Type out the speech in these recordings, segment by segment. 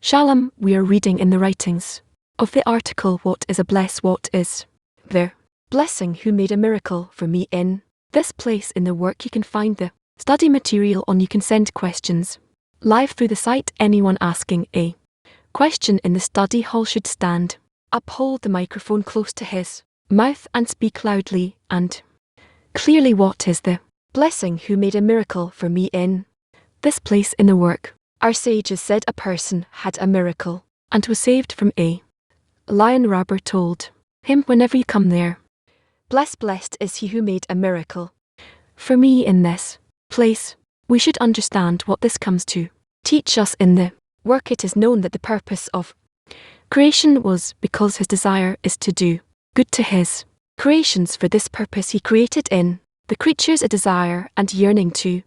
Shalom, we are reading in the writings of the article What is a bless? What is the blessing who made a miracle for me in this place in the work. You can find the study material on. You can send questions live through the site. Anyone asking a question in the study hall should stand up, hold the microphone close to his mouth and speak loudly and clearly. What is the blessing who made a miracle for me in this place in the work? Our sages said a person had a miracle and was saved from a lion. Robber told him, whenever you come there, blessed is he who made a miracle for me in this place. We should understand what this comes to teach us in the work. It is known that the purpose of creation was because his desire is to do good to his creations. For this purpose he created in the creatures a desire and yearning to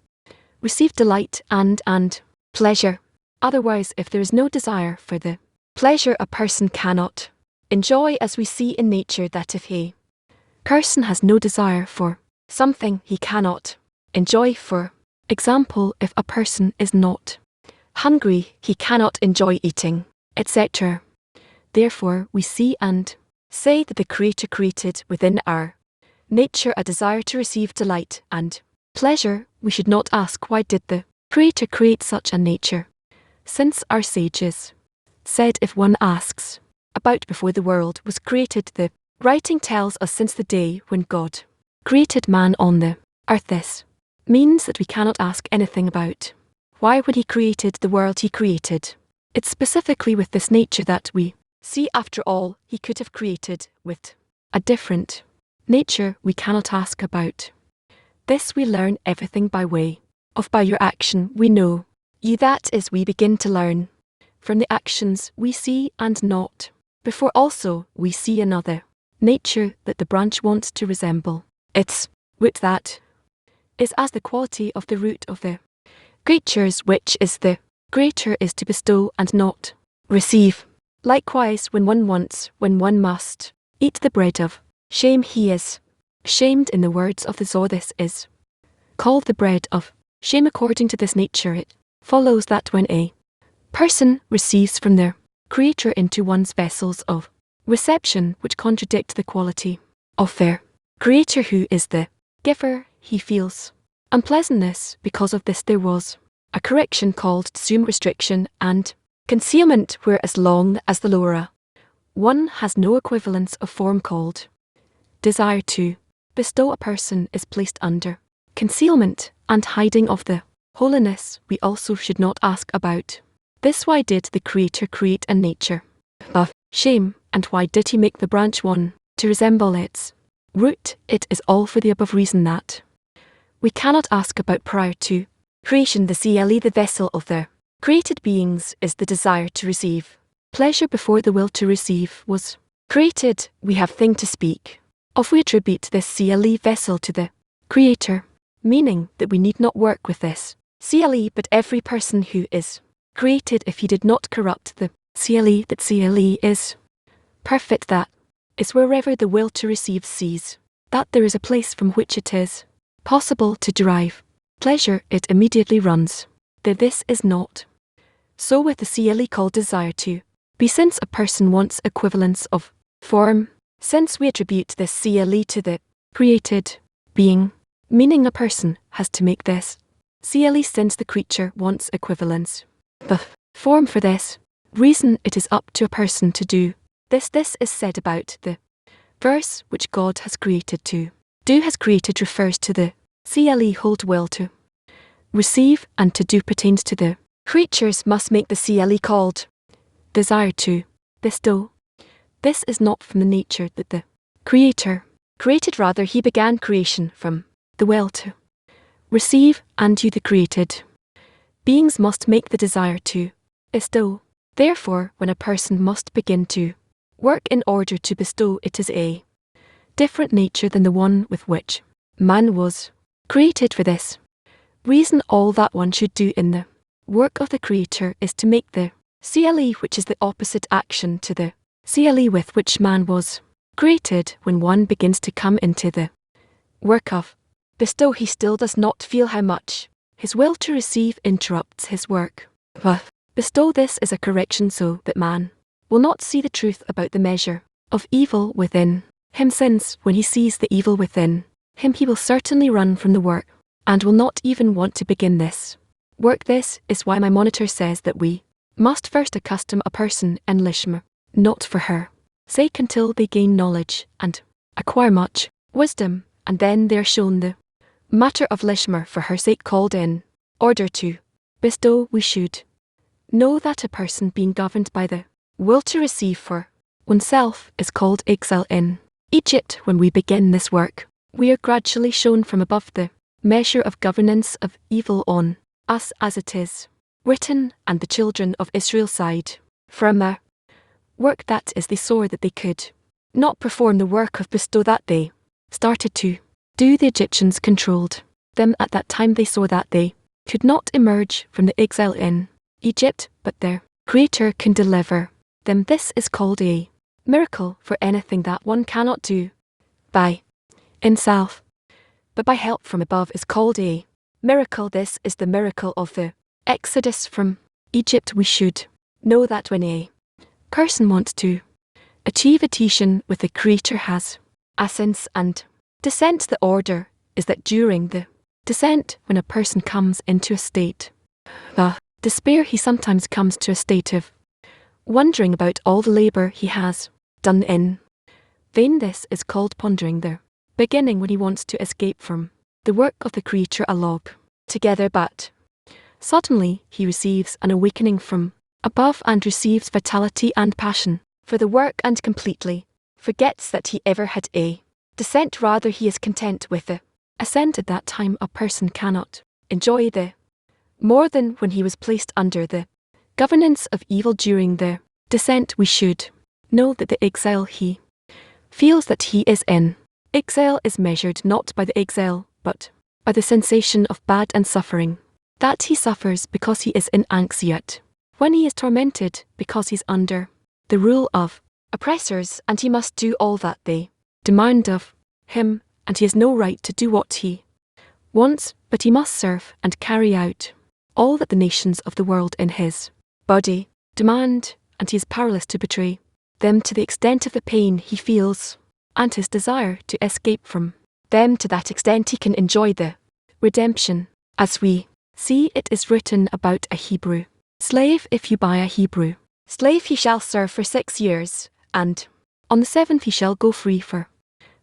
receive delight and pleasure. Otherwise, if there is no desire for the pleasure, a person cannot enjoy, as we see in nature that if a person has no desire for something, he cannot enjoy. For example, if a person is not hungry, he cannot enjoy eating, etc. Therefore, we see and say that the Creator created within our nature a desire to receive delight and pleasure. We should not ask, why did the Creator create such a nature? Since our sages said, if one asks about before the world was created, the writing tells us since the day when God created man on the earth. This means that we cannot ask anything about why, when he created the world, he created it specifically with this nature that we see. After all, he could have created with a different nature. We cannot ask about this. We learn everything by way of by your action we know you. That is, we begin to learn from the actions we see, and not before. Also, we see another nature that the branch wants to resemble its root, that is as the quality of the root of the creatures, which is the greater, is to bestow and not receive. Likewise, when one must eat the bread of shame, he is shamed. In the words of the Zohar, this is called the bread of shame. According to this nature, it follows that when a person receives from their Creator into one's vessels of reception, which contradict the quality of their Creator who is the giver, he feels unpleasantness. Because of this, there was a correction called tsum, restriction and concealment, where as long as the lower one has no equivalence of form called desire to bestow, a person is placed under concealment and hiding of the holiness. We also should not ask about this. Why did the Creator create a nature of shame, and why did he make the branch one to resemble its root? It is all for the above reason that we cannot ask about. Prior to creation, the CLE, the vessel of the created beings, is the desire to receive pleasure. Before the will to receive was created, we have thing to speak of. We attribute this CLE vessel to the Creator, meaning that we need not work with this CLE, but every person who is created, if he did not corrupt the CLE, that CLE is perfect. That is wherever the will to receive sees that there is a place from which it is possible to derive pleasure, it immediately runs there. This is not so with the CLE called desire to be, since a person wants equivalence of form. Since we attribute this CLE to the created being, meaning a person has to make this CLE, since the creature wants equivalence of form. For this reason, it is up to a person to do this. This is said about the verse, which God has created to do. Has created refers to the CLE hold will to receive, and to do pertains to the creatures must make the CLE called desire to bestow. This is not from the nature that the Creator created, rather he began creation from the will to receive, and you, the created beings, must make the desire to bestow. Therefore, when a person must begin to work in order to bestow, it is a different nature than the one with which man was created. For this reason, all that one should do in the work of the Creator is to make the CLE, which is the opposite action to the CLE with which man was created. When one begins to come into the work of bestow, he still does not feel how much his will to receive interrupts his work of bestow this as a correction so that man will not see the truth about the measure of evil within him, since when he sees the evil within him he will certainly run from the work and will not even want to begin this work. This is why my monitor says that we must first accustom a person in Lishma, not for her sake until they gain knowledge and acquire much wisdom, and then they are shown the matter of Lishma for her sake called in order to bestow. We should know that a person being governed by the will to receive for oneself is called exile in Egypt. When we begin this work, we are gradually shown from above the measure of governance of evil on us as it is written, and the children of Israel sighed from a work, that is, they saw that they could not perform the work of bestow that they started to do. The Egyptians controlled them at that time. They saw that they could not emerge from the exile in Egypt, but their Creator can deliver them. This is called a miracle, for anything that one cannot do by himself, but by help from above, is called a miracle. This is the miracle of the Exodus from Egypt. We should know that when a person wants to achieve adhesion with the Creator has ascents and descent, the order is that during the descent, when a person comes into a state of despair, he sometimes comes to a state of wondering about all the labour he has done in vain. This is called pondering the beginning, when he wants to escape from the work of the Creator along together, but suddenly he receives an awakening from above and receives vitality and passion for the work and completely forgets that he ever had a descent. Rather, he is content with the ascent. At that time a person cannot enjoy the more than when he was placed under the governance of evil during the descent. We should know that the exile he feels that he is in exile is measured not by the exile, but by the sensation of bad and suffering that he suffers because he is in anxiety, when he is tormented because he's under the rule of oppressors, and he must do all that they demand of him, and he has no right to do what he wants, but he must serve and carry out all that the nations of the world in his body demand, and he is powerless to betray them to the extent of the pain he feels and his desire to escape from them. To that extent he can enjoy the redemption. As we see, it is written about a Hebrew slave: if you buy a Hebrew slave, he shall serve for 6 years, and on the 7th he shall go free. For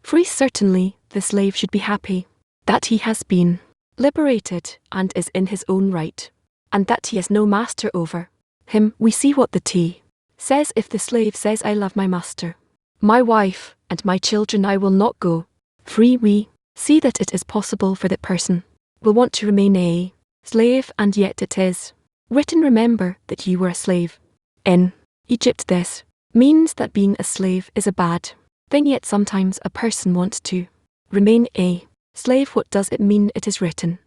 free, certainly the slave should be happy that he has been liberated and is in his own right, and that he has no master over him. We see what the T says: if the slave says, I love my master, my wife, and my children, I will not go free. We see that it is possible for that person will want to remain a slave, and yet it is written, remember that you were a slave in Egypt. This means that being a slave is a bad thing, yet sometimes a person wants to remain a slave. What does it mean? It is written,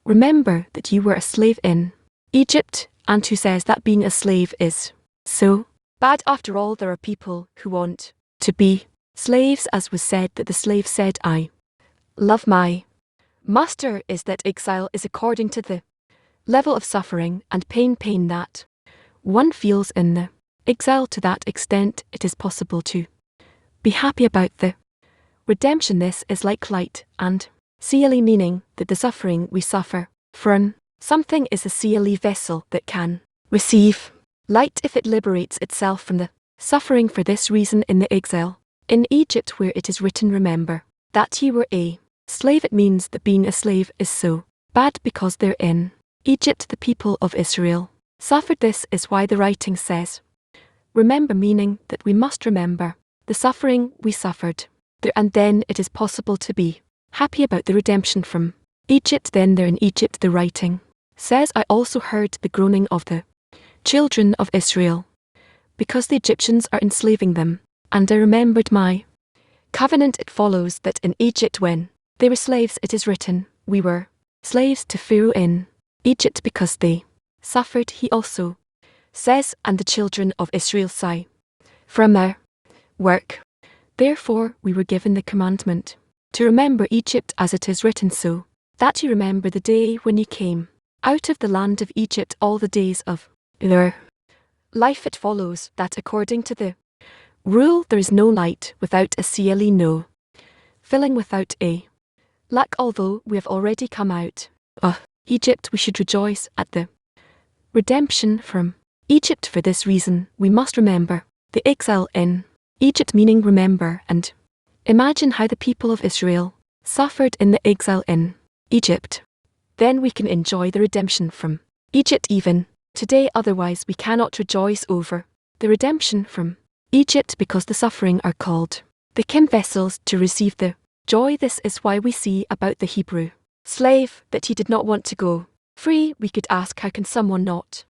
remember that you were a slave in Egypt. And who says that being a slave is so bad? After all, there are people who want to be slaves, as was said that the slave said, I love my master. Is that exile is according to the level of suffering and pain that one feels in the exile. To that extent it is possible to be happy about the redemption. This is like light and CLE, meaning that the suffering we suffer from something is a CLE vessel that can receive light if it liberates itself from the suffering. For this reason, in the exile in Egypt, where it is written, remember that ye were a slave, it means that being a slave is so bad because they're in Egypt. The people of Israel suffered. This is why the writing says, remember, meaning that we must remember the suffering we suffered there, and then it is possible to be happy about the redemption from Egypt. Then there in Egypt, the writing says, I also heard the groaning of the children of Israel, because the Egyptians are enslaving them, and I remembered my covenant. It follows that in Egypt, when they were slaves, it is written, we were slaves to Pharaoh in Egypt because they suffered. He also says, and the children of Israel sigh from their work. Therefore we were given the commandment to remember Egypt, as it is written, so that you remember the day when you came out of the land of Egypt, all the days of their life. It follows that according to the rule there is no light without a cle, no filling without a lack. Although we have already come out of Egypt, we should rejoice at the redemption from Egypt. For this reason we must remember the exile in Egypt, meaning remember and imagine how the people of Israel suffered in the exile in Egypt. Then we can enjoy the redemption from Egypt even today. Otherwise we cannot rejoice over the redemption from Egypt, because the suffering are called the kin vessels to receive the joy. This is why we see about the Hebrew slave that he did not want to go free. We could ask, how can someone not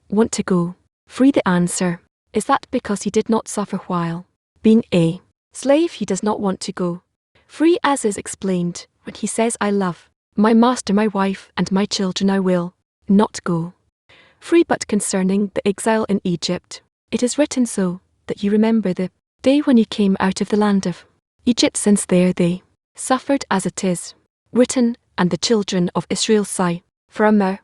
want to go free? The answer is that because he did not suffer while being a slave, he does not want to go free, as is explained when he says, I love my master, my wife, and my children, I will not go free. But concerning the exile in Egypt, it is written so, that you remember the day when you came out of the land of Egypt, since there they suffered, as it is written, and the children of Israel sigh for a more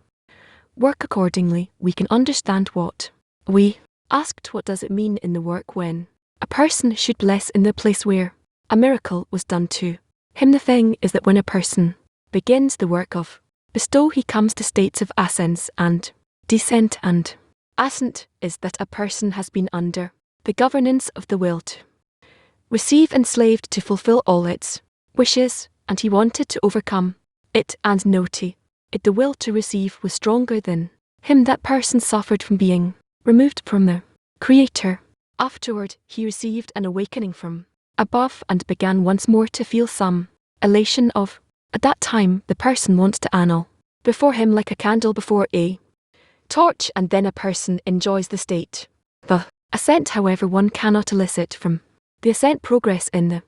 work. Accordingly, we can understand what we asked. What does it mean in the work when a person should bless in the place where a miracle was done to him? The thing is that when a person begins the work of bestow, he comes to states of ascent and descent. And ascent is that a person has been under the governance of the will to receive, enslaved to fulfill all its wishes, and he wanted to overcome it, and note it the will to receive was stronger than him. That person suffered from being removed from the Creator. Afterward he received an awakening from above and began once more to feel some elation of. At that time the person wants to annul before him like a candle before a torch, and then a person enjoys the state. The ascent, however, one cannot elicit from the ascent progress in the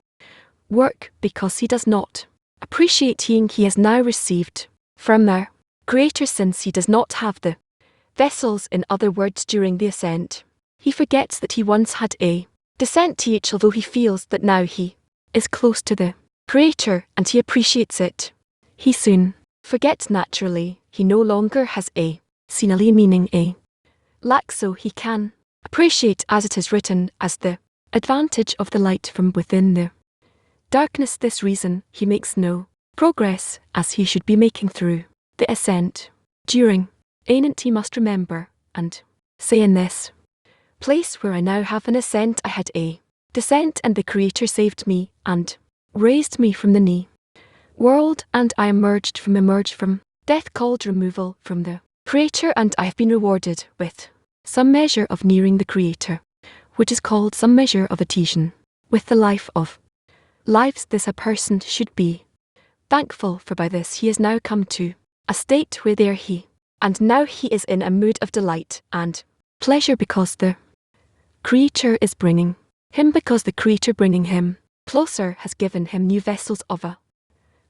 work, because he does not appreciate he has now received from their Creator, since he does not have the vessels. In other words, during the ascent he forgets that he once had a descent, although he feels that now he is close to the Creator and he appreciates it. He soon forgets naturally he no longer has a senile, meaning a lack, so he can appreciate, as it is written, as the advantage of the light from within the darkness. This reason he makes no progress as he should be making through the ascent. During ascent he must remember and say, in this place where I now have an ascent I had a descent, and the Creator saved me and raised me from the knee world, and I emerged from death, called removal from the Creator, and I have been rewarded with some measure of nearing the Creator, which is called some measure of adhesion with the life of lives. This a person should be thankful, for by this he has now come to a state where there he and now he is in a mood of delight and pleasure, because the Creator is bringing him, because the Creator bringing him closer has given him new vessels of a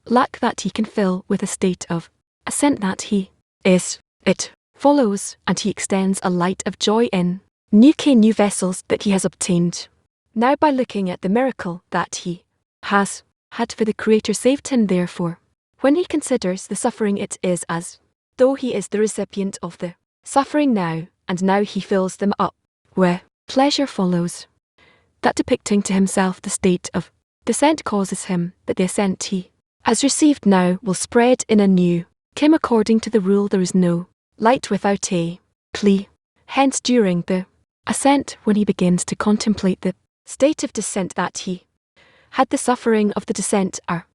lack that he can fill with a state of ascent that he is. It follows, and he extends a light of joy in new vessels that he has obtained now by looking at the miracle that he has had, for the Creator saved him. Therefore, when he considers the suffering, it is as though he is the recipient of the suffering now, and now he fills them up where pleasure follows. That depicting to himself the state of descent causes him that the ascent he has received now will spread in a new kingdom. According to the rule, there is no light without a plea. Hence, during the ascent, when he begins to contemplate the state of descent that he had, the suffering of the descent are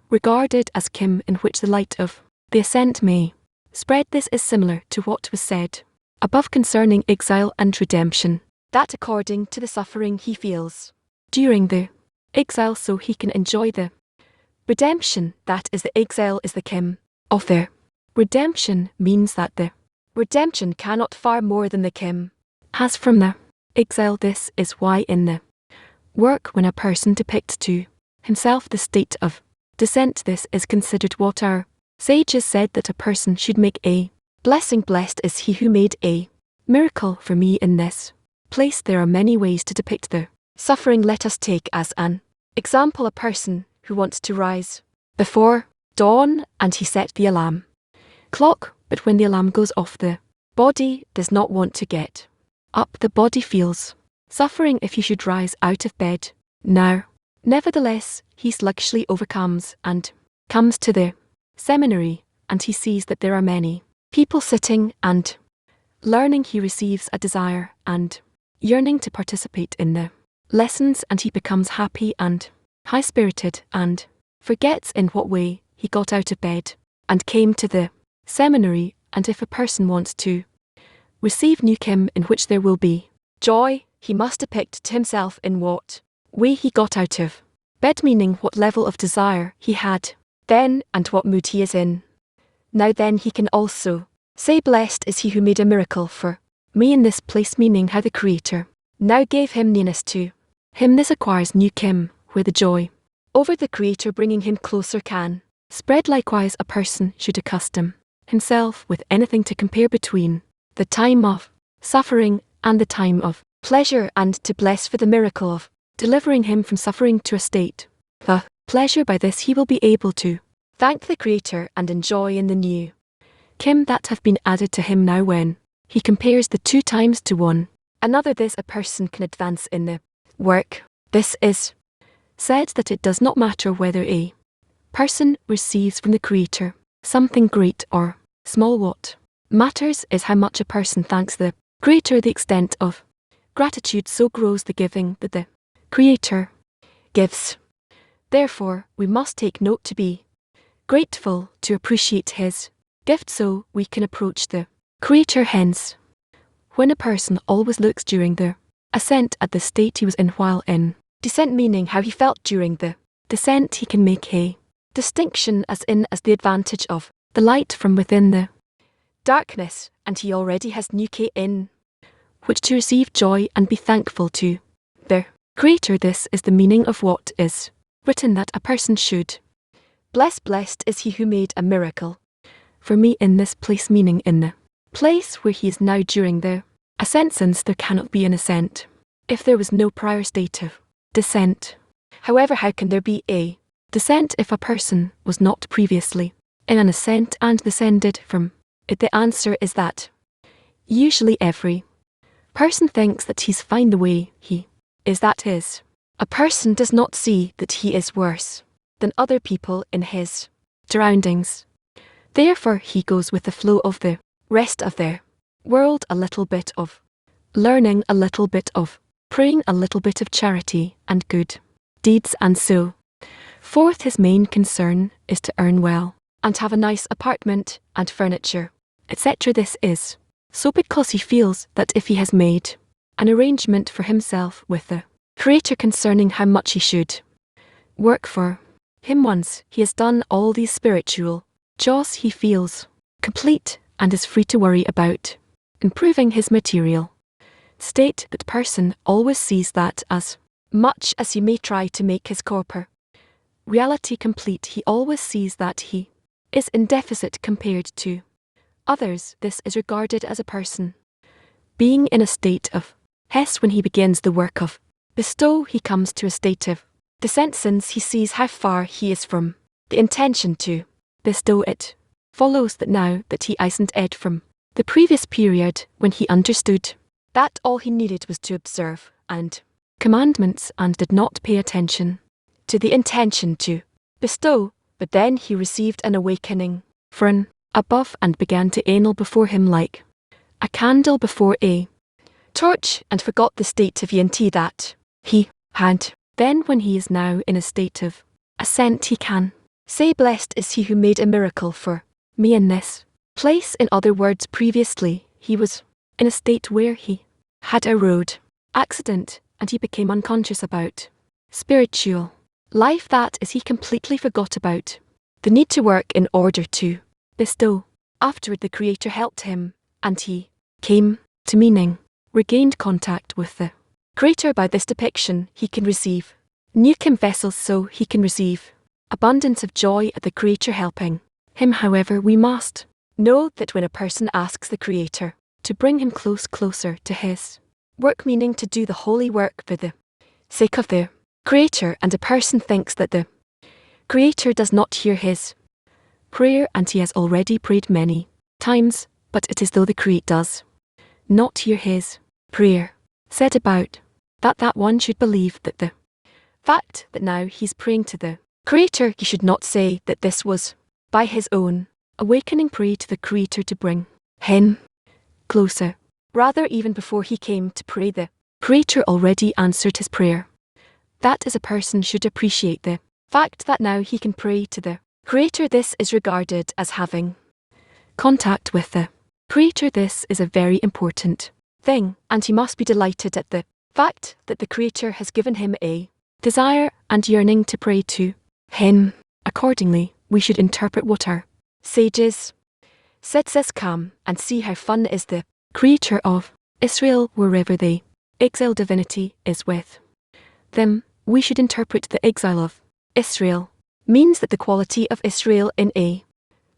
regarded as kingdom in which the light of the ascent may spread. This is similar to what was said above concerning exile and redemption, that according to the suffering he feels during the exile, so he can enjoy the redemption. That is, the exile is the kingdom of the redemption, means that the redemption cannot far more than the kingdom has from the exile. This is why in the work, when a person depicts to himself the state of descent, this is considered what our sages said, that a person should make a blessing. Blessed is he who made a miracle for me in this place. There are many ways to depict the suffering. Let us take as an example a person who wants to rise before dawn, and he set the alarm clock, but when the alarm goes off, the body does not want to get up. The body feels suffering if he should rise out of bed now. Nevertheless, he sluggishly overcomes and comes to the seminary, and he sees that there are many people sitting and learning. He receives a desire and yearning to participate in the lessons, and he becomes happy and high-spirited and forgets in what way he got out of bed and came to the seminary. And if a person wants to receive new Kim in which there will be joy, he must depict to himself in what way he got out of bed, meaning what level of desire he had then and what mood he is in now. Then he can also say, blessed is he who made a miracle for me in this place, meaning how the Creator now gave him nearness to him. This acquires new Kim, where the joy over the Creator bringing him closer can spread. Likewise, a person should accustom himself with anything to compare between the time of suffering and the time of pleasure, and to bless for the miracle of delivering him from suffering to a state of pleasure. By this he will be able to thank the Creator and enjoy in the new Kim that have been added to him now. When he compares the two times to one another, this a person can advance in the work. This is said that it does not matter whether a person receives from the Creator something great or small. What matters is how much a person thanks the Creator. The extent of gratitude so grows the giving that the Creator gives. Therefore, we must take note to be grateful, to appreciate his gift, so we can approach the Creator. Hence, when a person always looks during the ascent at the state he was in while in descent, meaning how he felt during the descent, he can make a distinction as the advantage of the light from within the darkness, and he already has new K in which to receive joy and be thankful to the Creator. This is the meaning of what is written, that a person should blessed is he who made a miracle for me in this place, meaning in the place where he is now during the ascent, since there cannot be an ascent if there was no prior state of descent. However, how can there be a descent if a person was not previously in an ascent and descended from it? The answer is that usually every person thinks that he's fine the way he is. That is, a person does not see that he is worse than other people in his surroundings. Therefore he goes with the flow of the rest of their world, a little bit of learning, a little bit of praying, a little bit of charity and good deeds, and so forth. His main concern is to earn well and have a nice apartment and furniture, etc. This is so because he feels that if he has made an arrangement for himself with the Creator concerning how much he should work for him, once he has done all these spiritual chores, he feels complete and is free to worry about improving his material state. That person always sees that as much as he may try to make his corpor reality complete, he always sees that he is in deficit compared to others. This is regarded as a person being in a state of hess. When he begins the work of bestow, he comes to a state of descent, since he sees how far he is from the intention to bestow. It follows that now that he isn't ed from the previous period, when he understood that all he needed was to observe and commandments and did not pay attention to the intention to bestow, but then he received an awakening from above and began to anal before him like a candle before a torch, and forgot the state of unity that he had. Then when he is now in a state of ascent, he can say, blessed is he who made a miracle for me in this place. In other words, previously he was in a state where he had a road accident and he became unconscious about spiritual life. That is, he completely forgot about the need to work in order to bestow. Afterward the Creator helped him, and he came to meaning, regained contact with the Creator. By this depiction he can receive new Kim vessels, so he can receive abundance of joy at the Creator helping him. However, we must know that when a person asks the Creator to bring him closer to his work, meaning to do the holy work for the sake of the Creator, and a person thinks that the Creator does not hear his prayer, and he has already prayed many times, but it is though the Creator does not hear his prayer said about that one should believe that the fact that now he's praying to the Creator, he should not say that this was by his own awakening pray to the Creator to bring him closer. Rather, even before he came to pray, the Creator already answered his prayer. That is, a person should appreciate the fact that now he can pray to the Creator. This is regarded as having contact with the Creator. This is a very important thing, and he must be delighted at the fact that the Creator has given him a desire and yearning to pray to him. Accordingly, we should interpret what our sages said says, come and see how fun is the Creator of Israel wherever the exile divinity is with them. We should interpret the exile of Israel means that the quality of Israel in a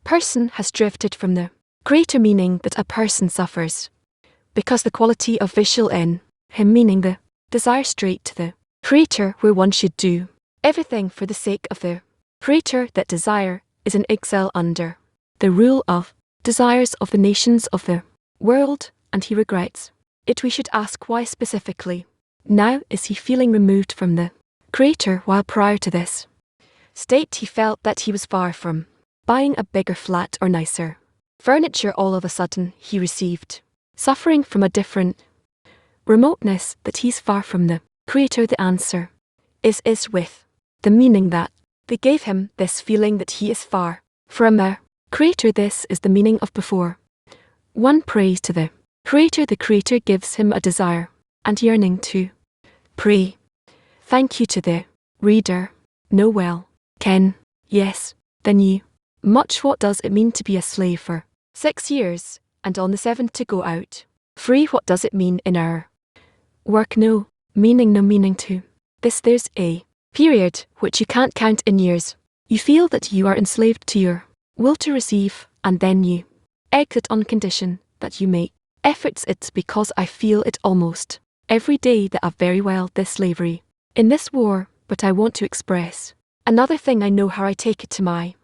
person has drifted from the Creator, meaning that a person suffers because the quality of visual in him, meaning the desire straight to the Creator, where one should do everything for the sake of the Creator. That desire is in exile under the rule of desires of the nations of the world, and he regrets it. We should ask why specifically now is he feeling removed from the Creator, while prior to this state he felt that he was far from buying a bigger flat or nicer furniture. All of a sudden he received suffering from a different remoteness, that he's far from the Creator. The answer is with the meaning that they gave him this feeling that he is far from a Creator. This is the meaning of before one prays to the Creator, the Creator gives him a desire and yearning to pray. Thank you to the reader. Know well, Ken, yes, then you. Much. What does it mean to be a slave for 6 years, and on the 7th to go out free? What does it mean in our work? No meaning to this. There's a period which you can't count in years. You feel that you are enslaved to your will to receive, and then you exit on condition that you make efforts. It's because I feel it almost every day that I've very well this slavery in this war, but I want to express another thing. I know how I take it to my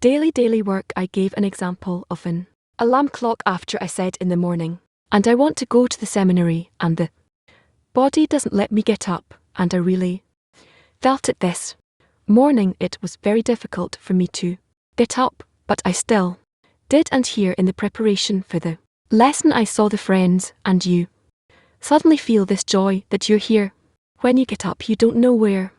daily work. I gave an example of an alarm clock after I said in the morning, and I want to go to the seminary, and the body doesn't let me get up, and I really felt it this morning. It was very difficult for me to get up, but I still did. And here in the preparation for the lesson I saw the friends, and you suddenly feel this joy that you're here. When you get up you don't know where.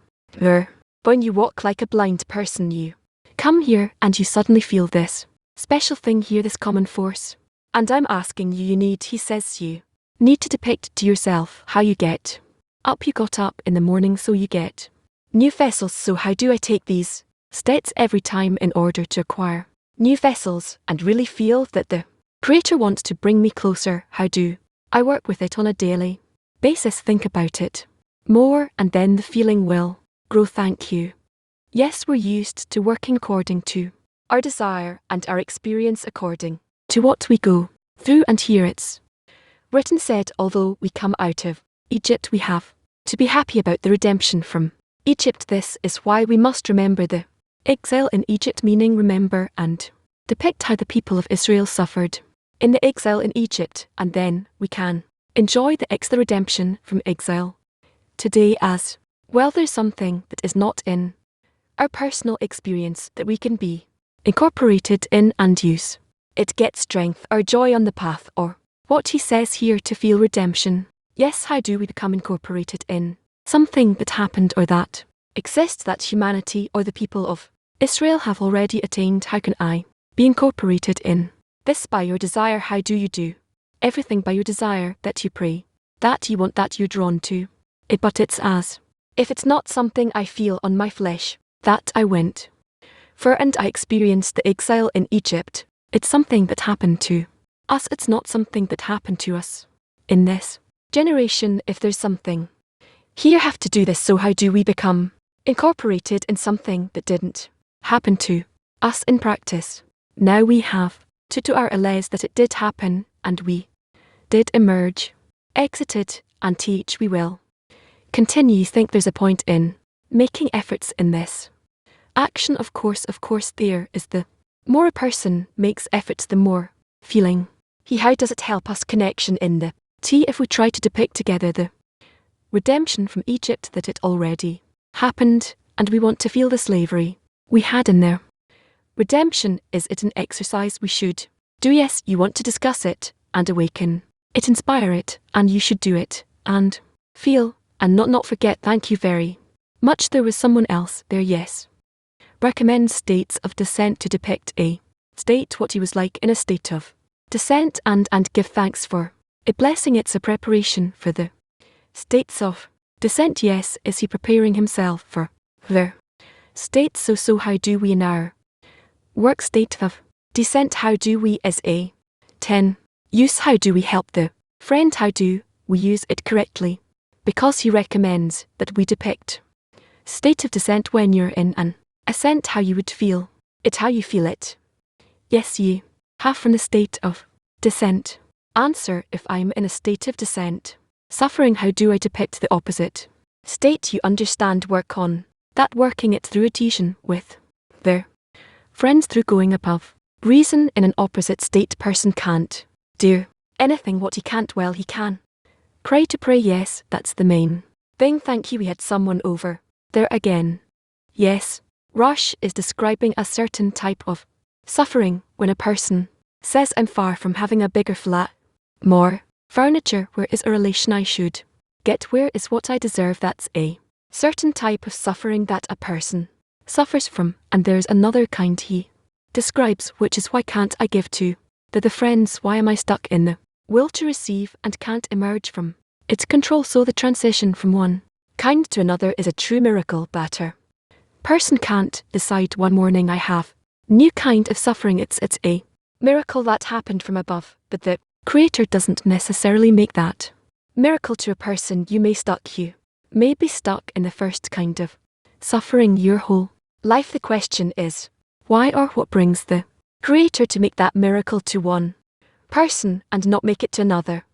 When you walk like a blind person, you come here and you suddenly feel this special thing here, this common force. And I'm asking you, he says you need to depict to yourself how you get up. You got up in the morning, so you get new vessels. So how do I take these steps every time in order to acquire new vessels and really feel that the Creator wants to bring me closer? How do I work with it on a daily basis? Think about it more, and then the feeling will grow. Thank you. Yes, we're used to working according to our desire and our experience according to what we go through, and here it's written said, although we come out of Egypt, we have to be happy about the redemption from Egypt. This is why we must remember the exile in Egypt, meaning remember and depict how the people of Israel suffered in the exile in Egypt, and then we can enjoy the redemption from exile today as well. There's something that is not in our personal experience that we can be incorporated in and use. It gets strength or joy on the path, or what he says here, to feel redemption. Yes, how do we become incorporated in something that happened or that exists that humanity or the people of Israel have already attained? How can I be incorporated in this? By your desire. How do you do everything by your desire? That you pray, that you want, that you're drawn to it, but it's as if it's not something I feel on my flesh that I went for and I experienced the exile in Egypt. It's something that happened to us. It's not something that happened to us in this generation. If there's something here, have to do this. So how do we become incorporated in something that didn't happen to us in practice? Now we have to do our realize that it did happen, and we did emerge, exited, and teach. We will continue. Think there's a point in making efforts in this action. Of course, there is the more a person makes efforts, the more feeling. He, how does it help us connection in the T if we try to depict together the redemption from Egypt that it already happened, and we want to feel the slavery we had in there. Redemption, is it an exercise we should do? Yes, you want to discuss it and awaken it, inspire it, and you should do it and feel and not forget. Thank you very much. There was someone else there. Yes. Recommends states of descent to depict a state what he was like in a state of descent and give thanks for a blessing. It's a preparation for the states of descent. Yes, is he preparing himself for the state? So how do we in our work state of descent? How do we as a 10 use? How do we help the friend? How do we use it correctly? Because he recommends that we depict state of descent when you're in an ascent, how you would feel it, how you feel it. Yes, you have from the state of descent. Answer, if I'm in a state of descent, suffering, how do I depict the opposite state? You understand, work on that, working it through adhesion with their friends, through going above reason. In an opposite state, person can't do anything what he can't, well, he can pray to pray. Yes, that's the main thing. Thank you. We had someone over there again. Yes. Rush is describing a certain type of suffering when a person says, I'm far from having a bigger flat, more furniture. Where is a relation I should get? Where is what I deserve? That's a certain type of suffering that a person suffers from. And there's another kind he describes, which is why can't I give to the friends? Why am I stuck in the will to receive and can't emerge from its control? So the transition from one kind to another is a true miracle. Better person can't decide one morning I have new kind of suffering. It's a miracle that happened from above, but the Creator doesn't necessarily make that miracle to a person. You may be stuck in the first kind of suffering your whole life. The question is, why or what brings the Creator to make that miracle to one person and not make it to another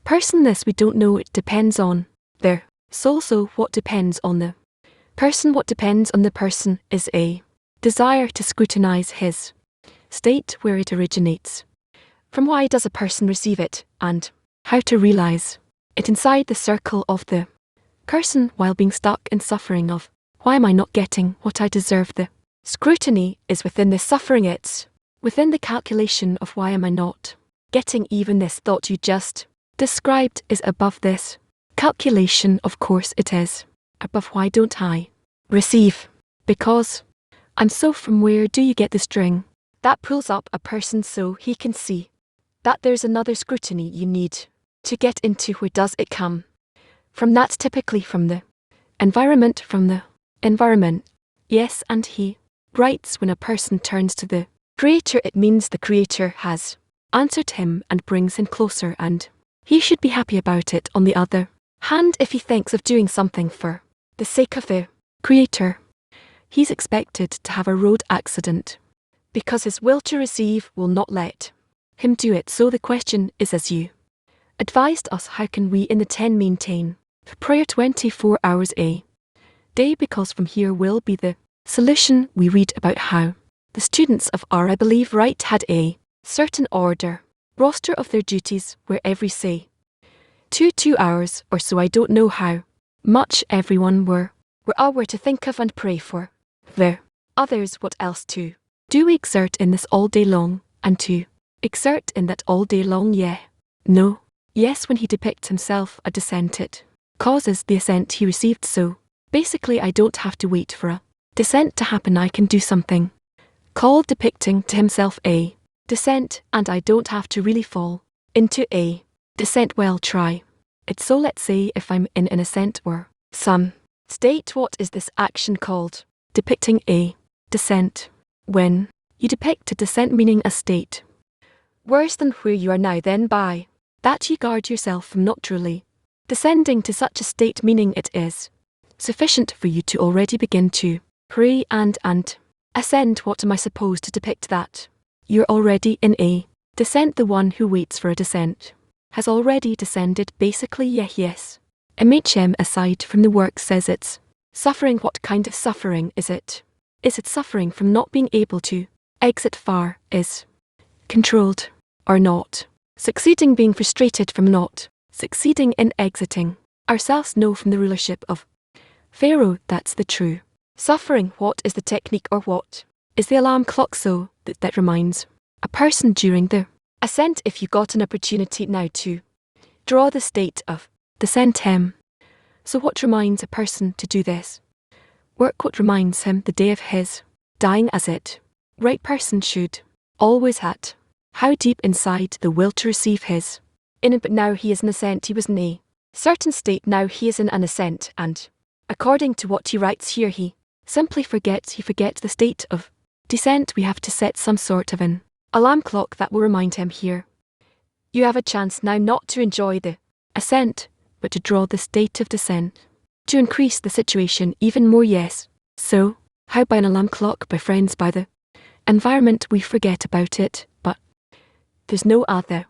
person? This we don't know. It depends on their soul. So what depends on the person? What depends on the person is a desire to scrutinize his state, where it originates from. Why does a person receive it, and how to realize it inside the circle of the person while being stuck in suffering of why am I not getting what I deserve? The scrutiny is within the suffering. It's within the calculation of why am I not getting. Even this thought you just described is above this calculation. Of course it is above. Why don't I receive? Because I'm so. From where do you get the string that pulls up a person so he can see that there's another scrutiny you need to get into? Where does it come from? That's typically from the environment. From the environment. Yes, and he writes, when a person turns to the Creator, it means the Creator has answered him and brings him closer, and he should be happy about it. On the other hand, if he thinks of doing something for the sake of the Creator, he's expected to have a road accident, because his will to receive will not let him do it. So the question is, as you advised us, how can we in the 10 maintain prayer 24 hours a day? Because from here will be the solution. We read about how the students of our, I believe, right, had a certain order roster of their duties where every say 2 hours or so, I don't know how much everyone were to think of and pray for their others. What else to do? We exert in this all day long, and to exert in that all day long. Yeah. No. Yes, when he depicts himself a descent, it causes the ascent he received. So basically I don't have to wait for a descent to happen. I can do something called depicting to himself a descent, and I don't have to really fall into a descent. Well, try it. So let's say if I'm in an ascent or some state, what is this action called? Depicting a descent. When you depict a descent, meaning a state worse than where you are now, then by that you guard yourself from not truly descending to such a state, meaning it is sufficient for you to already begin to pray and ascend. What am I supposed to depict? That you're already in a descent. The one who waits for a descent has already descended. Basically, yes. MHM, aside from the work, says it's suffering. What kind of suffering is it? Is it suffering from not being able to exit far? Is controlled or not. Succeeding being frustrated from not succeeding in exiting ourselves no from the rulership of Pharaoh. That's the true suffering. What is the technique, or what is the alarm clock so that reminds a person during the ascent? If you got an opportunity now to draw the state of descent him. So what reminds a person to do this work? What reminds him the day of his dying, as it right person should always had? How deep inside the will to receive his in, but now he is in ascent. He was in a certain state, now he is in an ascent, and according to what he writes here, he simply forgets. He forgets the state of descent. We have to set some sort of an alarm clock that will remind him here. You have a chance now not to enjoy the ascent, but to draw the state of descent, to increase the situation even more. Yes. So, how by an alarm clock, by friends, by the environment? We forget about it, but there's no other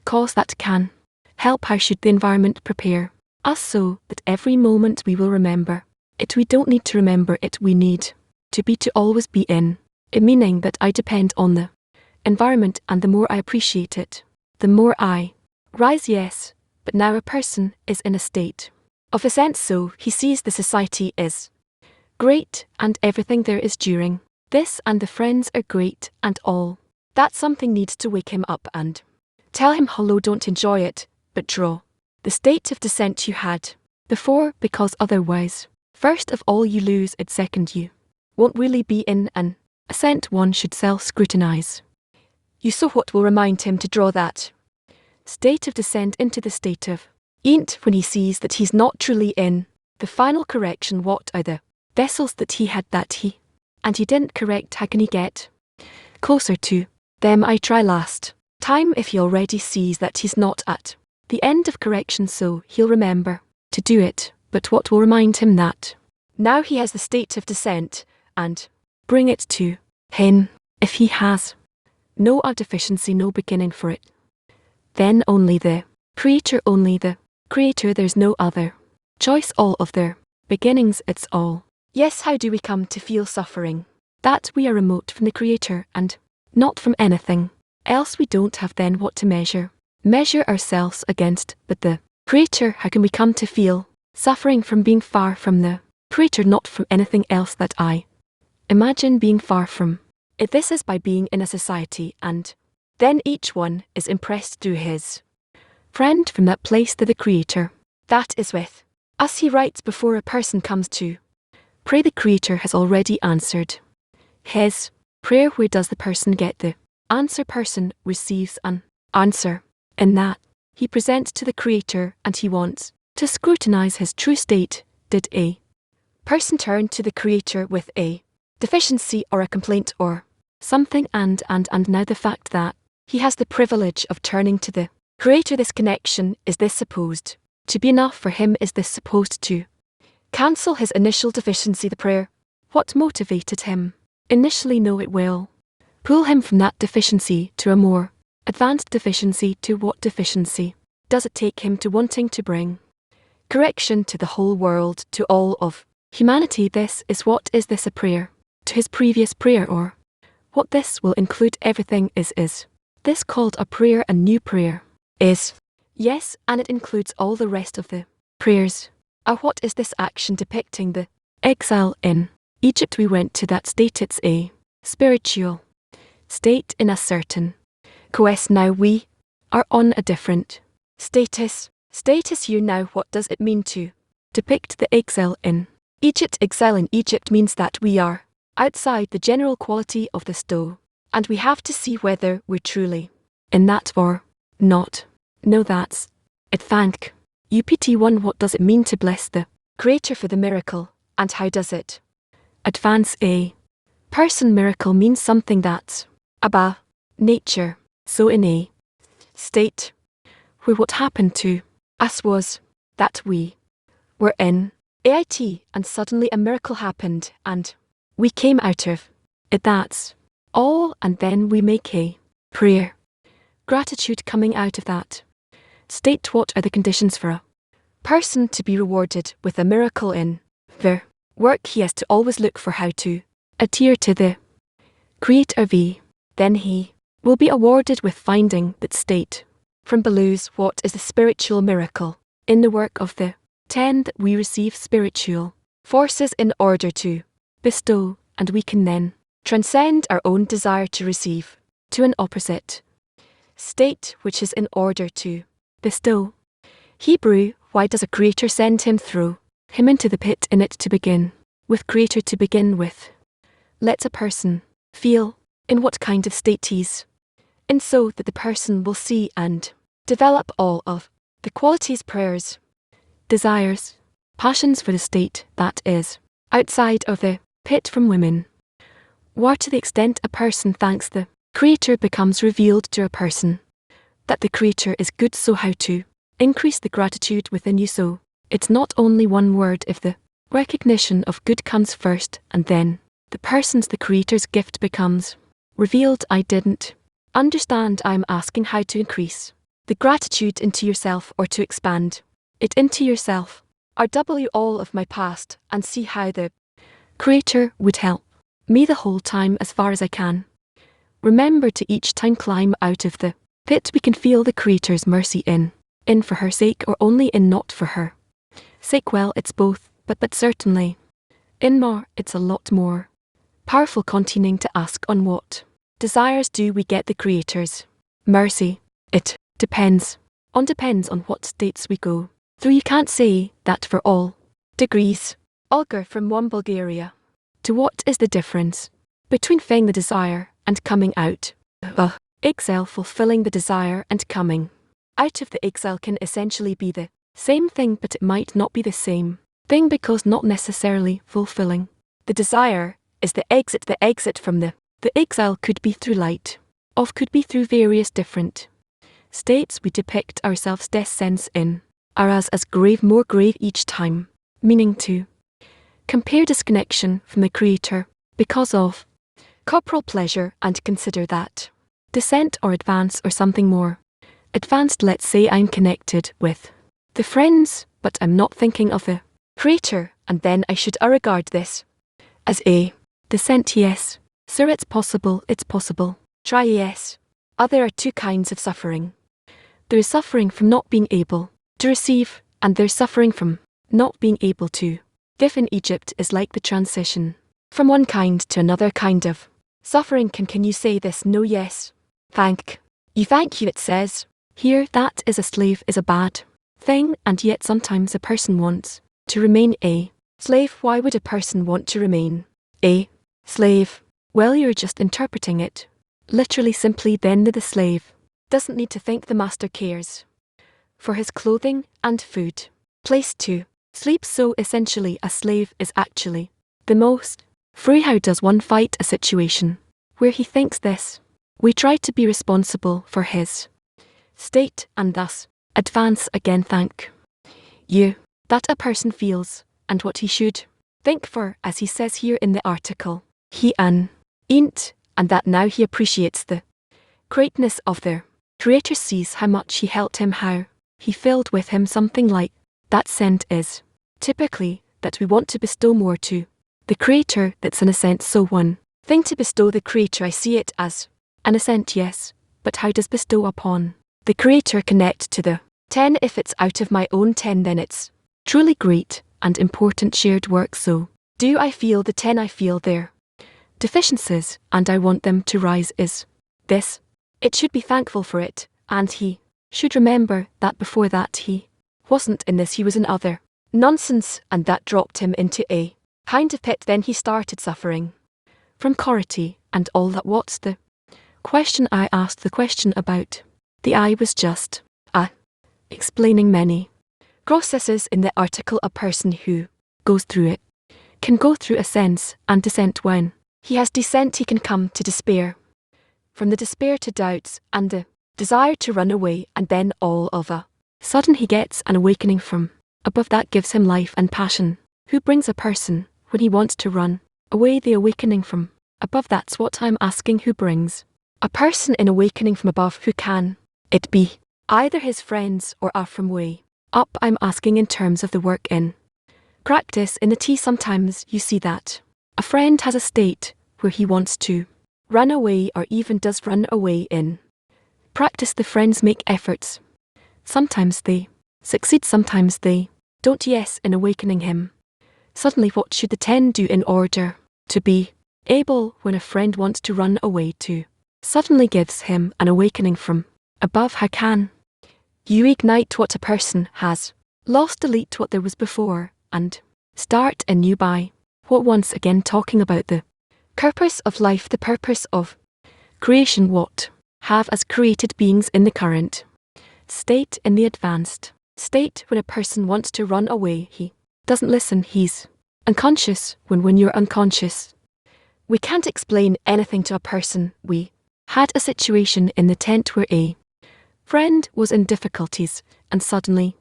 cause that can help. How should the environment prepare us so that every moment we will remember it? We don't need to remember it, we need to always be in it, meaning that I depend on the environment, and the more I appreciate it, the more I rise. Yes, but now a person is in a state of ascent, so he sees the society is great and everything there is during this, and the friends are great and all. That something needs to wake him up and tell him, hello, don't enjoy it, but draw the state of descent you had before, because otherwise, first of all you lose it, second you won't really be in an ascent. One should self-scrutinize you. So what will remind him to draw that state of descent into the state of ain't, when he sees that he's not truly in the final correction? What are the vessels that he had that he didn't correct? How can he get closer to them? I try last time. If he already sees that he's not at the end of correction, so he'll remember to do it. But what will remind him that now he has the state of descent, and bring it to him? If he has no deficiency, no beginning for it, then only the Creator, there's no other choice. All of their beginnings, it's all. Yes, how do we come to feel suffering? That we are remote from the Creator and not from anything else. We don't have then what to measure ourselves against but the Creator. How can we come to feel suffering? From being far from the Creator, not from anything else that I imagine being far from it. This is by being in a society, and then each one is impressed through his friend from that place to the Creator that is with us. He writes, before a person comes to pray, the Creator has already answered his prayer. Where does the person get the answer? Person receives an answer in that he presents to the Creator, and he wants to scrutinize his true state. Did a person turn to the Creator with a deficiency or a complaint or something, and now the fact that he has the privilege of turning to the Creator, this connection, is this supposed to be enough for him? Is this supposed to cancel his initial deficiency? The prayer, what motivated him initially? No, it will pull him from that deficiency to a more advanced deficiency. To what deficiency does it take him? To wanting to bring correction to the whole world, to all of humanity. This is what is this a prayer to his previous prayer, or what this will include everything? Is this called a prayer? A new prayer is, yes, and it includes all the rest of the prayers. What is this action depicting? The exile in Egypt. We went to that state. It's a spiritual state in a certain quest. Now we are on a different status here. Now what does it mean to depict the exile in Egypt? Exile in Egypt means that we are outside the general quality of the stow, and we have to see whether we're truly in that or not. No, that's it. Thank UPT1. What does it mean to bless the Creator for the miracle, and how does it advance a person? Miracle means something that's above nature. So in a state where what happened to us was that we were in AIT, and suddenly a miracle happened, and we came out of it. That's all, and then we make a prayer. Gratitude coming out of that state. What are the conditions for a person to be rewarded with a miracle in their work? He has to always look for how to adhere to the Creator V. Then he will be awarded with finding that state. From below's what is the spiritual miracle, in the work of the 10 that we receive spiritual forces in order to bestow, and we can then transcend our own desire to receive, to an opposite state which is in order to bestow. Hebrew, why does a creator send him through him into the pit in it to begin, with creator to begin with? Let a person feel in what kind of state he's in, so that the person will see and develop all of the qualities, prayers, desires, passions for the state that is outside of the pit from women. Or to the extent a person thanks the creator becomes revealed to a person that the creator is good, so how to increase the gratitude within you, so it's not only one word if the recognition of good comes first and then the person's the creator's gift becomes revealed. I didn't understand. I'm asking how to increase the gratitude into yourself or to expand it into yourself. RW all of my past and see how the creator would help me the whole time as far as I can. Remember to each time climb out of the pit we can feel the creator's mercy in for her sake or only in not for her sake. Well, it's both, but certainly in more, it's a lot more powerful. Continuing to ask on what desires do we get the creator's mercy? It depends on what states we go through. You can't say that for all degrees. Olga from one Bulgaria. To what is the difference between feeling the desire and coming out of exile? Fulfilling the desire and coming out of the exile can essentially be the same thing, but it might not be the same thing because not necessarily fulfilling the desire is the exit. The exit from the exile could be through light, could be through various different states we depict ourselves descends in, are as grave, more grave each time, meaning to compare disconnection from the creator because of corporal pleasure and consider that descent or advance or something more advanced. Let's say I'm connected with the friends, but I'm not thinking of the creator, and then I should regard this as a descent. Yes, sir, it's possible. Try. Yes. There are two kinds of suffering. There is suffering from not being able to receive, and there's suffering from not being able to give. In Egypt is like the transition from one kind to another kind of suffering. Can you say this? No. Yes. Thank you. It says here that is a slave is a bad thing, and yet sometimes a person wants to remain a slave. Why would a person want to remain a slave? Well, you're just interpreting it literally. Simply then the slave doesn't need to think. The master cares for his clothing and food, place to sleep. So essentially a slave is actually the most free. How does one fight a situation where he thinks this? We try to be responsible for his state and thus advance again. Thank you. That a person feels and what he should think for, as he says here in the article, he ain't, and that now he appreciates the greatness of the creator, sees how much he helped him, how he filled with him. Something like that sent is typically that we want to bestow more to the creator. That's an ascent. So one thing to bestow the creator, I see it as an ascent. Yes, but how does bestow upon the creator connect to the 10? If it's out of my own 10, then it's truly great and important shared work. So do I feel the 10? I feel their deficiencies and I want them to rise. Is this? It should be thankful for it, and he should remember that before that he wasn't in this, he was in other nonsense, and that dropped him into a kind of pit. Then he started suffering from cority and all that. What's the question? I asked the question about the I was just explaining many processes in the article. A person who goes through it can go through ascents and descent. When he has descent, he can come to despair. From the despair to doubts and the desire to run away, and then all of a sudden he gets an awakening from above that gives him life and passion. Who brings a person when he wants to run away? The awakening from above. That's what I'm asking. Who brings a person in awakening from above? Who can it be? Either his friends or from way up. I'm asking in terms of the work in practice in the T. Sometimes you see that a friend has a state where he wants to run away or even does run away in. Practice the friends make efforts. Sometimes they succeed, sometimes they don't. Yes, in awakening him. Suddenly what should the 10 do in order to be able when a friend wants to run away to? Suddenly gives him an awakening from above. How can you ignite what a person has lost, delete what there was before, and start anew by what once again talking about the purpose of life, the purpose of creation, what have as created beings in the current state, in the advanced state. When a person wants to run away, he doesn't listen, he's unconscious. When you're unconscious, we can't explain anything to a person. We had a situation in the tent where a friend was in difficulties and suddenly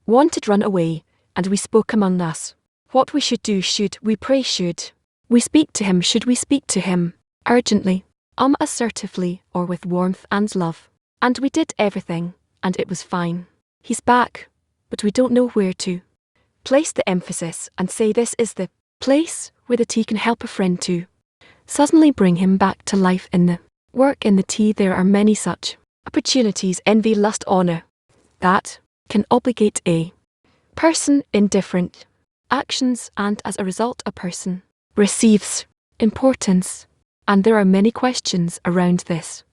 wanted to run away, and we spoke among us what we should do. Should we pray? Should we speak to him? Should we speak to him urgently, assertively, or with warmth and love? And we did everything, and it was fine. He's back, but we don't know where to place the emphasis and say this is the place where the tea can help a friend to suddenly bring him back to life. In the work in the tea there are many such opportunities: envy, lust, honor, that can obligate a person in different actions, and as a result a person receives importance. And there are many questions around this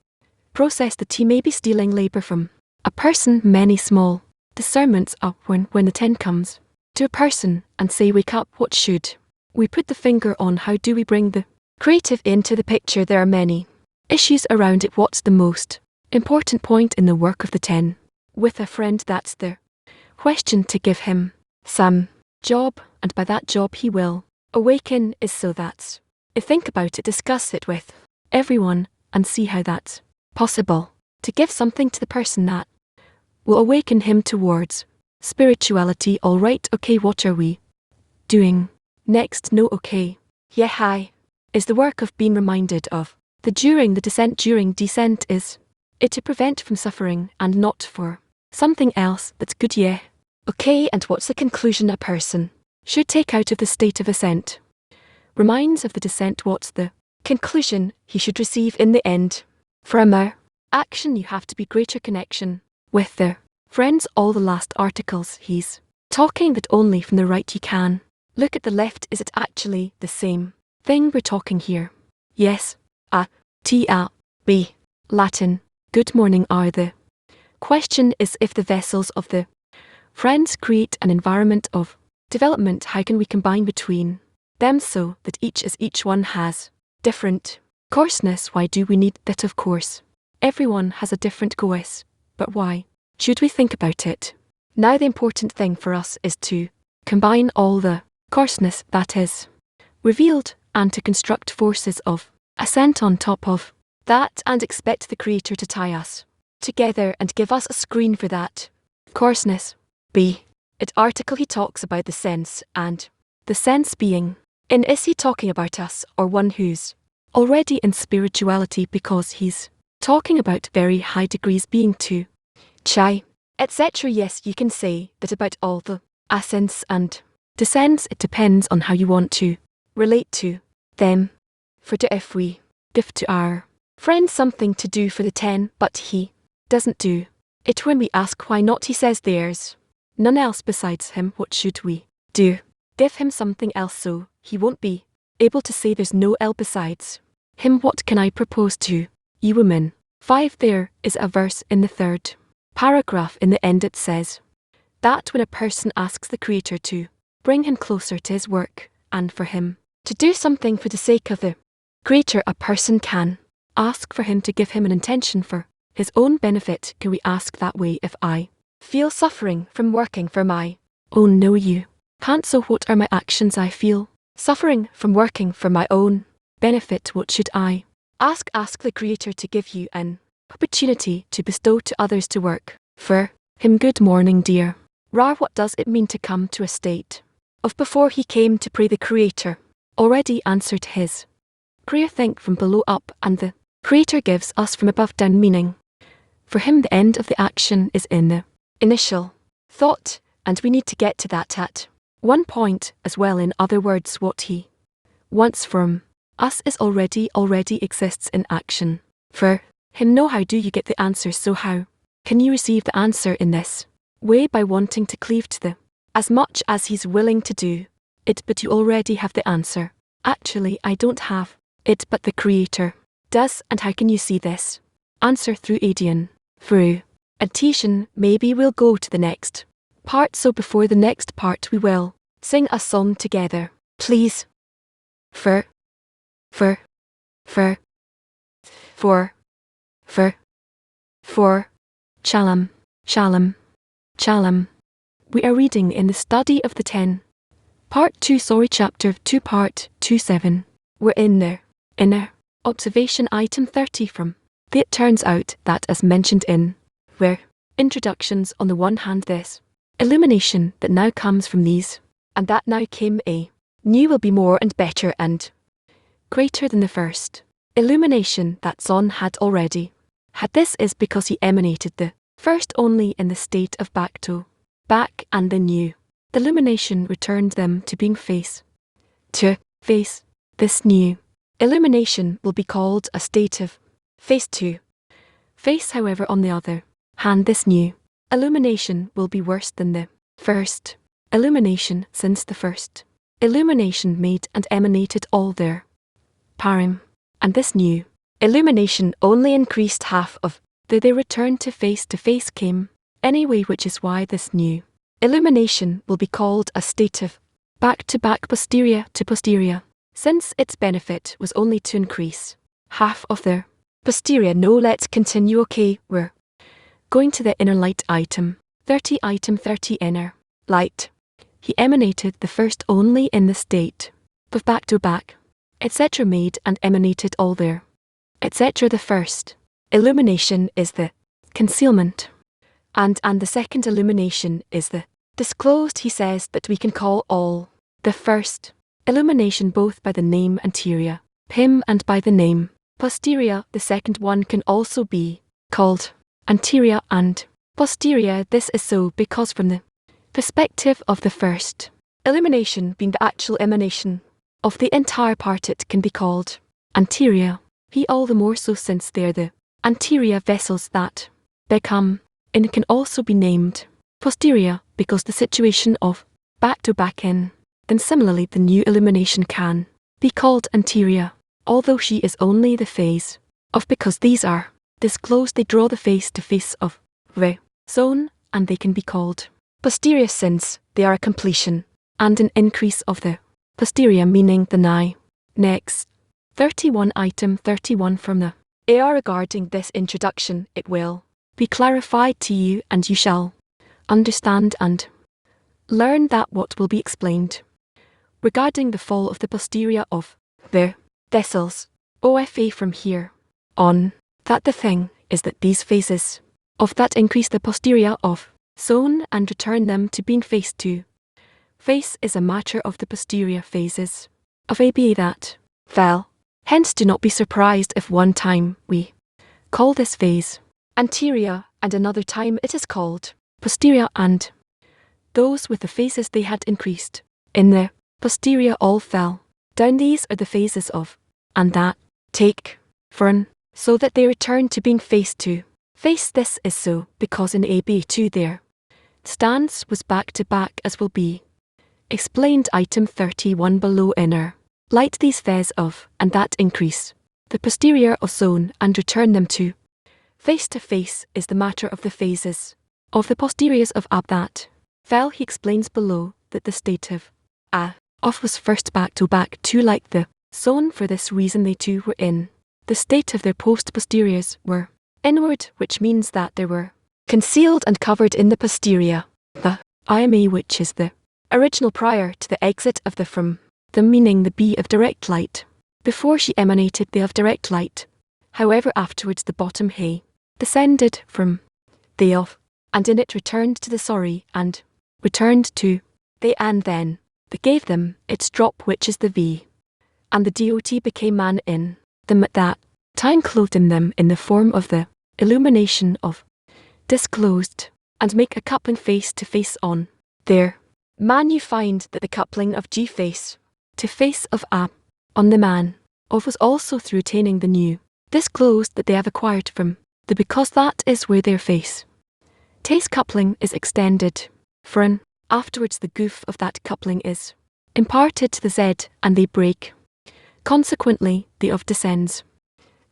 process. The tea may be stealing labor from a person. Many small discernments up when the 10 comes to a person and say wake up, what should we put the finger on? How do we bring the creative into the picture? There are many issues around it. What's the most important point in the work of the 10 with a friend? That's the question. To give him some job, and by that job he will awaken, is so that's think about it, discuss it with everyone and see how that's possible. To give something to the person that will awaken him towards spirituality. All right, okay, what are we doing next? No, okay. Yeah, hi. Is the work of being reminded of the during the descent. During descent is it to prevent from suffering and not for something else. That's good, yeah. Okay, and what's the conclusion a person should take out of the state of ascent? Reminds of the descent. What's the conclusion he should receive in the end? From our action you have to be greater connection with the friends. All the last articles he's talking that only from the right you can look at the left. Is it actually the same thing we're talking here? Yes. A, T, A, B, Latin, good morning are the question is if the vessels of the friends create an environment of development, how can we combine between them so that each one has different coarseness? Why do we need that? Of course, everyone has a different course, but why should we think about it? Now the important thing for us is to combine all the coarseness that is revealed and to construct forces of ascent on top of that, and expect the Creator to tie us together and give us a screen for that coarseness. B. It article he talks about the sense, and the sense being in, is he talking about us or one who's already in spirituality? Because he's talking about very high degrees being to chai, etc. Yes, you can say that about all the ascents and descents. It depends on how you want to relate to them. For to if we give to our friend something to do for the 10, but he doesn't do it when we ask why not, he says there's none else besides him. What should we do? Give him something else so he won't be able to say there's no L besides him. What can I propose to you women? 5. There is a verse in the 3rd paragraph in the end. It says that when a person asks the Creator to bring him closer to his work and for him to do something for the sake of the Creator, a person can ask for him to give him an intention for his own benefit. Can we ask that way? If I feel suffering from working for my own, no you can't. So what are my actions? I feel suffering from working for my own benefit. What should I ask? Ask the Creator to give you an opportunity to bestow to others to work for him. Good morning, dear Ra. What does it mean to come to a state of before he came to pray? The Creator already answered his prayer. Think from below up, and the Creator gives us from above down, meaning for him the end of the action is in the initial thought, and we need to get to that at one point as well. In other words, what he wants from Us is already exists in action. For him no, how do you get the answer? So how can you receive the answer in this way? By wanting to cleave to the as much as he's willing to do it, but you already have the answer. Actually, I don't have it, but the Creator does. And how can you see this answer? Through Adian. Through addition. Maybe we'll go to the next part, so before the next part we will sing a song together, please. For Shalom, Shalom, Shalom. We are reading in the study of the 10. Part 2, chapter 2, part 27. We're in there. Inner observation item 30 from the. It turns out that, as mentioned in where introductions, on the one hand this illumination that now comes from these, and that now came a new, will be more and better and greater than the first illumination that Son had already had. This is because he emanated the first only in the state of back to back, and the new illumination returned them to being face to face. This new illumination will be called a state of face to face. However, on the other hand, this new illumination will be worse than the first illumination, since the first illumination made and emanated all their parim, and this new illumination only increased half of the they returned to face came anyway, which is why this new illumination will be called a state of back to back, posterior to posterior, since its benefit was only to increase half of their posterior. No, let's continue. Okay, we're going to the inner light item 30. Item 30, inner light. He emanated the first only in the state of back to back, etc., made and emanated all there, etc. The first illumination is the concealment, and the second illumination is the disclosed. He says that we can call all the first illumination both by the name anterior, him, and by the name posterior. The second one can also be called anterior and posterior. This is so because from the perspective of the first illumination being the actual emanation of the entire part, it can be called anterior. He all the more so since they're the anterior vessels that become, and it can also be named posterior because the situation of back to back in. Then similarly the new illumination can be called anterior, although she is only the phase of, because these are disclosed, they draw the face to face of the zone, and they can be called posterior since they are a completion and an increase of the posterior, meaning the nigh. Next, 31. Item 31 from the AR. Regarding this introduction, it will be clarified to you, and you shall understand and learn that what will be explained regarding the fall of the posterior of the vessels OFA from here on, that the thing is that these phases of that increase the posterior of zone and return them to being face to face is a matter of the posterior phases of ABA that fell. Hence do not be surprised if one time we call this phase anterior and another time it is called posterior, and those with the phases they had increased in the posterior all fell down. These are the phases of and that take fern, so that they return to being face to face. This is so because in AB2 their stance was back to back, as will be explained. Item 31 below. Inner light. These phase of and that increase the posterior of zone and return them to face is the matter of the phases of the posteriors of ab that fell. He explains below that the state of a of was first back to back too like the zone. For this reason they too were in the state of their post posteriors were inward, which means that they were concealed and covered in the posterior, the IMA, which is the original prior to the exit of the from the, meaning the B of direct light. Before she emanated the of direct light. However, afterwards the bottom hay descended from the of, and in it returned to the sorry, and returned to they, and then they gave them its drop, which is the V, and the dot became man in them at that time, clothed in them in the form of the illumination of disclosed, and make a coupling face to face on their man. You find that the coupling of G face to face of A on the man of was also through attaining the new, disclosed that they have acquired from the because that is where their face. Taste coupling is extended, for an afterwards the goof of that coupling is imparted to the Z and they break. Consequently, the of descends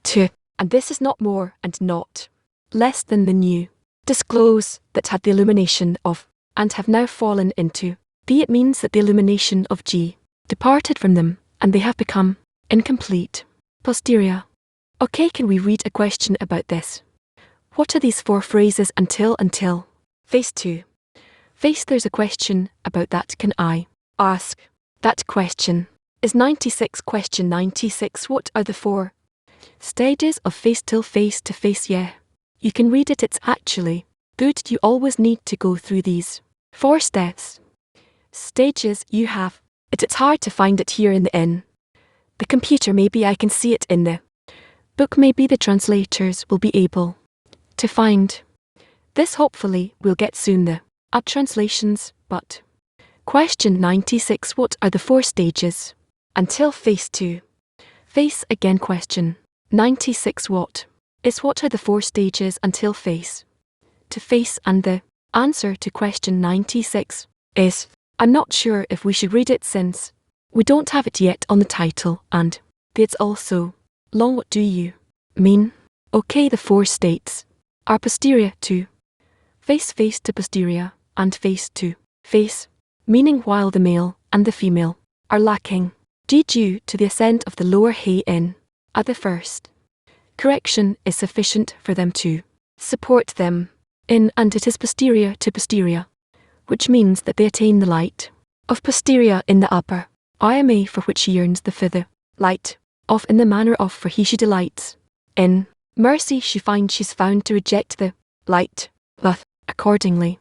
to, and this is not more and not less than the new, disclose that had the illumination of, and have now fallen into, the it means that the illumination of G departed from them, and they have become incomplete. Posterior. Okay, can we read a question about this? What are these 4 phrases until? Phase 2. Phase there's a question about that. Can I ask that question? Is 96 question 96. What are the 4 stages of face till face to face? Yeah. You can read it, it's actually good. You always need to go through these 4 steps. Stages you have. It's hard to find it here in the computer. Maybe I can see it in the book. Maybe the translators will be able to find this. Hopefully we'll get soon the translations. But question 96, what are the 4 stages until phase 2? Face again. Question 96, what are the 4 stages until face to face? And the answer to question 96 is, I'm not sure if we should read it since we don't have it yet on the title and it's also long. What do you mean? Okay, the 4 states are posterior to face, face to posterior, and face to face, meaning while the male and the female are lacking G due to the ascent of the lower hay in at the first correction is sufficient for them to support them in, and it is posterior to posterior, which means that they attain the light of posterior in the upper IMA, for which he yearns the further light of in the manner of, for he she delights in mercy she finds she's found to reject the light. But accordingly,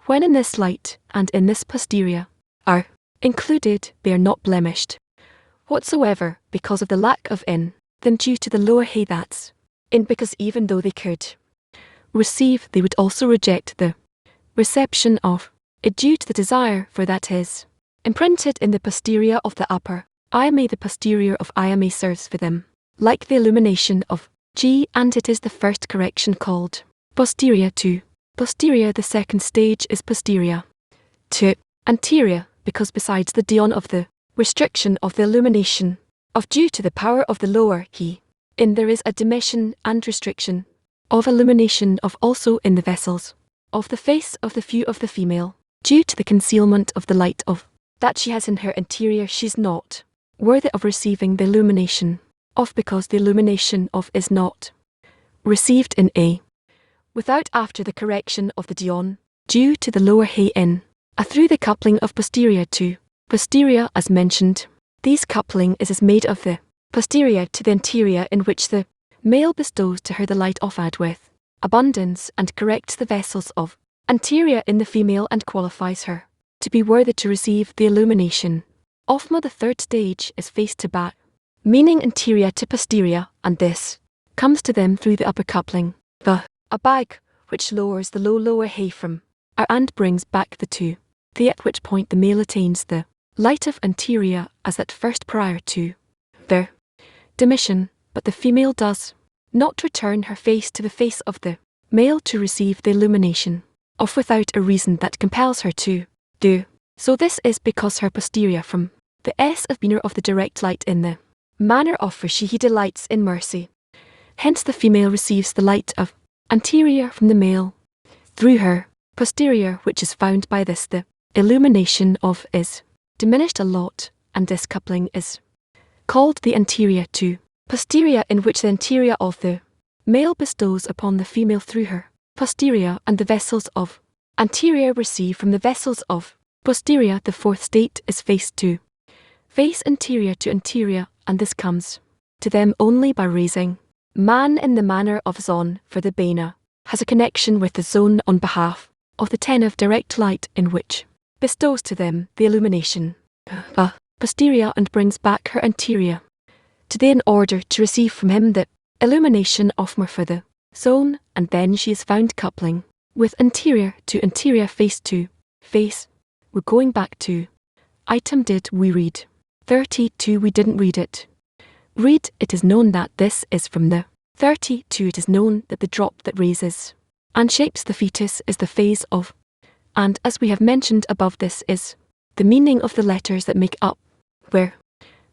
when in this light and in this posterior are included, they are not blemished whatsoever because of the lack of in them due to the lower hay that's in, because even though they could receive, they would also reject the reception of it due to the desire for that is imprinted in the posterior of the upper IMA. The posterior of IMA serves for them like the illumination of G, and it is the first correction called posterior to posterior. The second stage is posterior to anterior, because besides the dion of the restriction of the illumination of due to the power of the lower he in, there is a diminution and restriction of illumination of also in the vessels of the face of the view of the female due to the concealment of the light of that she has in her interior. She's not worthy of receiving the illumination of, because the illumination of is not received in A without after the correction of the dion due to the lower hay in through the coupling of posterior to posterior as mentioned. These coupling is made of the posterior to the anterior, in which the male bestows to her the light of add with abundance and corrects the vessels of anterior in the female and qualifies her to be worthy to receive the illumination of the third stage is face to back, meaning anterior to posterior, and this comes to them through the upper coupling, a bag, which lowers the lower hay from and brings back the two, at which point the male attains the light of anterior as at first prior to their demission, but the female does not return her face to the face of the male to receive the illumination of without a reason that compels her to do so. This is because her posterior from the S of meaner of the direct light in the manner of, for she he delights in mercy. Hence the female receives the light of anterior from the male through her posterior, which is found by this the illumination of is diminished a lot, and this coupling is called the anterior to posterior, in which the anterior of the male bestows upon the female through her posterior, and the vessels of anterior receive from the vessels of posterior. The fourth state is face to face, anterior to anterior, and this comes to them only by raising man in the manner of zone, for the bena has a connection with the zone on behalf of the ten of direct light, in which bestows to them the illumination posterior and brings back her anterior to they in order to receive from him the illumination of more for the zone, and then she is found coupling with anterior to anterior, face to face. We're going back to item did we read 32. We didn't read it Read, it is known that this is from the 32. It is known that the drop that raises and shapes the fetus is the phase of, and as we have mentioned above, this is the meaning of the letters that make up, where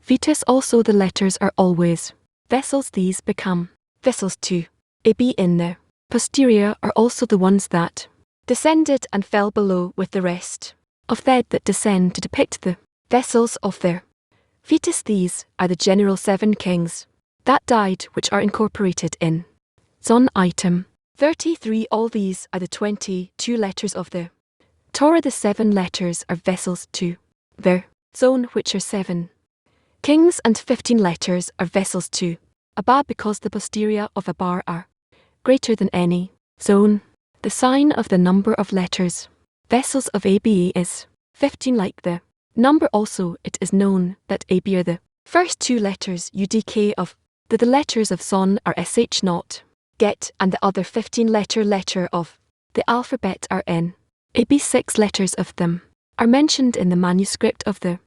fetus also the letters are always vessels. These become vessels too. A B in the posterior are also the ones that descended and fell below with the rest of that descend to depict the vessels of their fetus. These are the general 7 kings that died, which are incorporated in Son item 33. All these are the 22 letters of the Torah. The 7 letters are vessels to their zone, which are 7 kings, and 15 letters are vessels to Abba, because the posterior of Abar are greater than any zone. The sign of the number of letters vessels of ABE is 15. Like the number also, it is known that AB are the first 2 letters UDK of the letters of Son are SH not get, and the other 15 letter of the alphabet are N. AB 6 letters of them are mentioned in the manuscript of the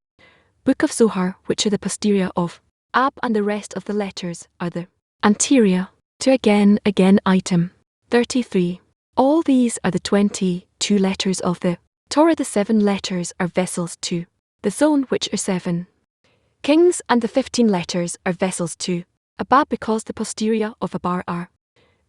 Book of Zohar, which are the posterior of Ab, and the rest of the letters are the anterior to again item 33. All these are the 22 letters of the Torah. The 7 letters are vessels to the zone, which are 7 kings, and the 15 letters are vessels to Abba, because the posterior of Abar are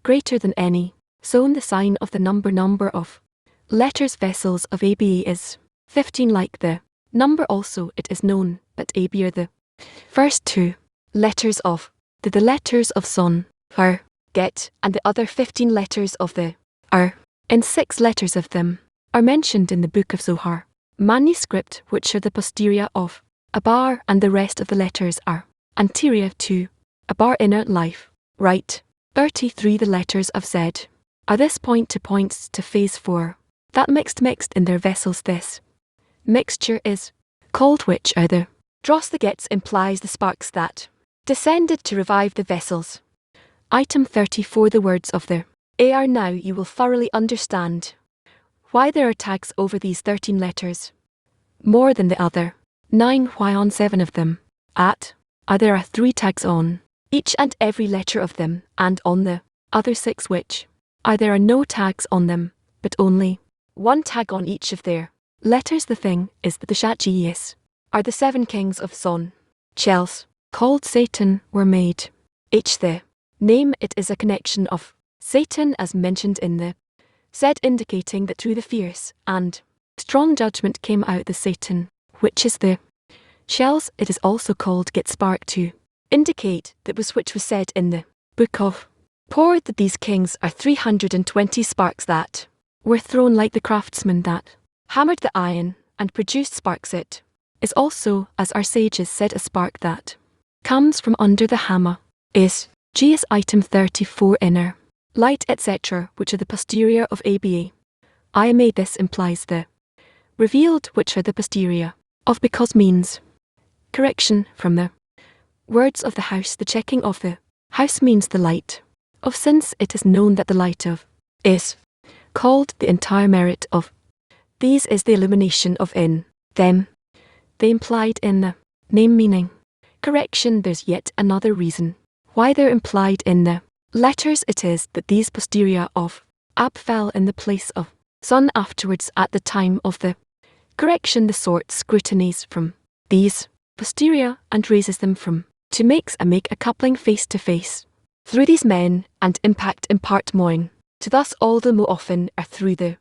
greater than any zone. The sign of the number of letters vessels of ABE is 15. Like the number also, it is known that AB are the first 2 letters of the letters of Son are get, and the other 15 letters of the are, and 6 letters of them are mentioned in the Book of Zohar manuscript, which are the posterior of Abar, and the rest of the letters are anterior to Abar. Inner life, right. 33. The letters of Z are this point to points to phase 4, that mixed in their vessels. This mixture is called, which are the dross. The gets implies the sparks that descended to revive the vessels. Item 34. The words of the AR. Now you will thoroughly understand why there are tags over these 13 letters more than the other 9. Why on 7 of them there are 3 tags on each and every letter of them, and on the other 6 which there are no tags on them, but only 1 tag on each of their letters. The thing is that the Shachiyas are the 7 kings of Son. Chels, called Satan, were made. The name, it is a connection of Satan as mentioned in the said, indicating that through the fierce and strong judgment came out the Satan, which is the shells. It is also called get spark to indicate that which was said in the Book of Por, that these kings are 320 sparks that were thrown like the craftsman that hammered the iron and produced sparks. It is also, as our sages said, a spark that comes from under the hammer is GS item 34. Inner light, etc., which are the posterior of ABA. IMA. This implies the revealed, which are the posterior of, because means correction from the words of the house. The checking of the house means the light of, since it is known that the light of is called the entire merit of these is the illumination of in them. They implied in the name meaning correction. There's yet another reason why they're implied in the letters. It is that these posterior of Ab fell in the place of Son afterwards at the time of the correction. The sort scrutinies from these posterior and raises them from to make a coupling face to face through these men, and impart moin to thus all the more often are through the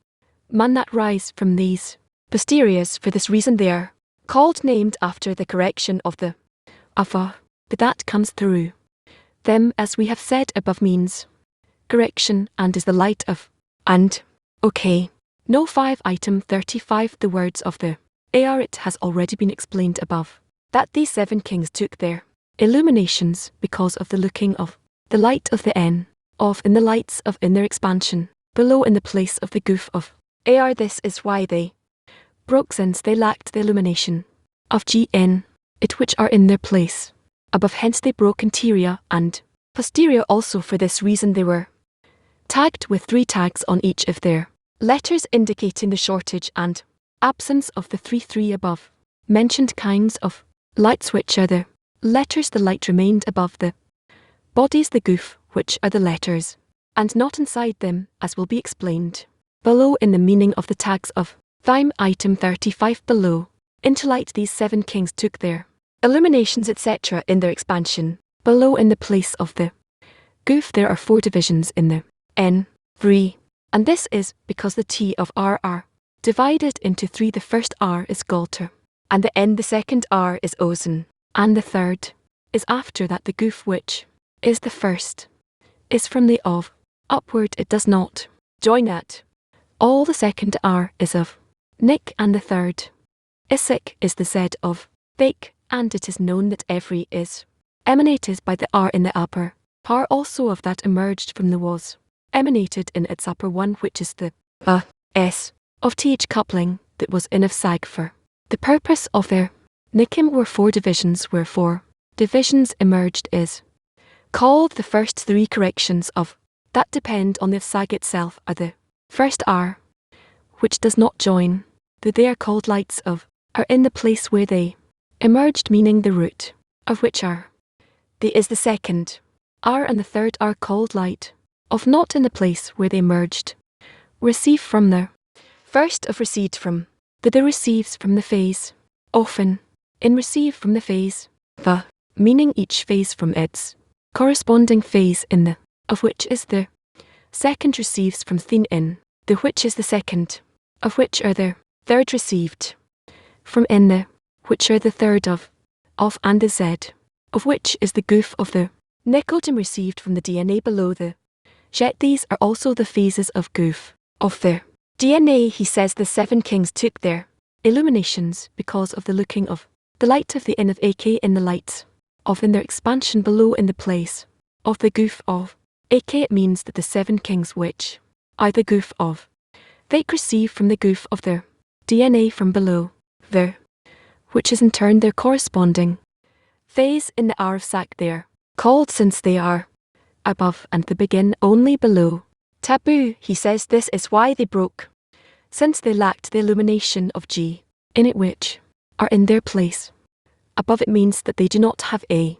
man that rise from these posteriors. For this reason they are called named after the correction of the Ava, but that comes through them, as we have said above, means correction and is the light of and. Okay. No 5 item 35. The words of the AR. It has already been explained above that these 7 kings took their illuminations because of the looking of the light of the N of in the lights of in their expansion below in the place of the goof of AR. This is why they broke, since they lacked the illumination of GN it which are in their place above. Hence they broke interior and posterior also. For this reason they were tagged with 3 tags on each of their letters, indicating the shortage and absence of the 3 above mentioned kinds of lights, which are the letters the light remained above the bodies the goof, which are the letters, and not inside them, as will be explained below in the meaning of the tags of Thime item 35 below. Into light these 7 kings took their illuminations etc. in their expansion. Below in the place of the goof there are 4 divisions in the N, 3, and this is because the T of R are divided into 3. The first R is Galter, and the N the second R is Ozen, and the third is after that the goof which is the first is from the of upward it does not join at all. The second R is of Nick, and the third Isik is the Z of Bake, and it is known that every is emanated by the R in the upper part also of that emerged from the was emanated in its upper one, which is the S of th coupling that was in of Sag. For the purpose of their Nikim were 4 divisions, where 4 divisions emerged is called the first 3 corrections of that depend on the Sag itself are the first R, which does not join, that they are called lights of, are in the place where they emerged, meaning the root of which are the is the second R, and the third are called light of, not in the place where they merged. Receive from the first of recede from, the receives from the phase, often in receive from the phase, the meaning each phase from its corresponding phase in the of which is the second receives from thin in the which is the second of which are the third received from in the which are the third of and the Z of which is the goof of the Nicodem received from the DNA below the jet. These are also the phases of goof of the DNA. He says the 7 kings took their illuminations because of the looking of the light of the in of AK in the light of in their expansion below in the place of the goof of AK. It means that the 7 kings which are the goof of they receive from the goof of their DNA from below there, which is in turn their corresponding phase in the R of Sac. They are called, since they are above and the begin only below, taboo. He says this is why they broke, since they lacked the illumination of G in it, which are in their place above. It means that they do not have a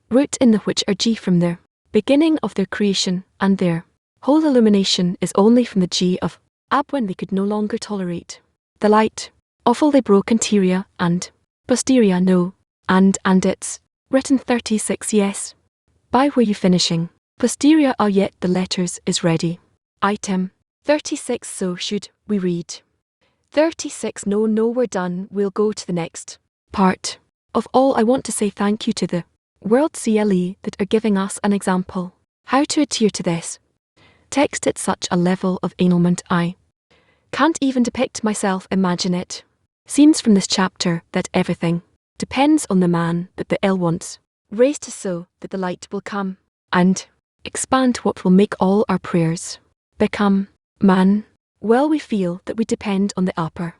root in the which are G from their beginning of their creation, and their whole illumination is only from the G of Ab when they could no longer tolerate the light of all. They broke anterior and posterior. No, and it's written 36. Yes. By were you finishing? Posterior are yet the letters is ready. Item 36. So should we read 36? No, we're done. We'll go to the next part. Of all, I want to say thank you to the World CLE that are giving us an example how to adhere to this text at such a level of annulment. I can't even depict myself. Imagine it. Seems from this chapter that everything depends on the man that the L wants raised to, so that the light will come and expand what will make all our prayers become man. Well, we feel that we depend on the upper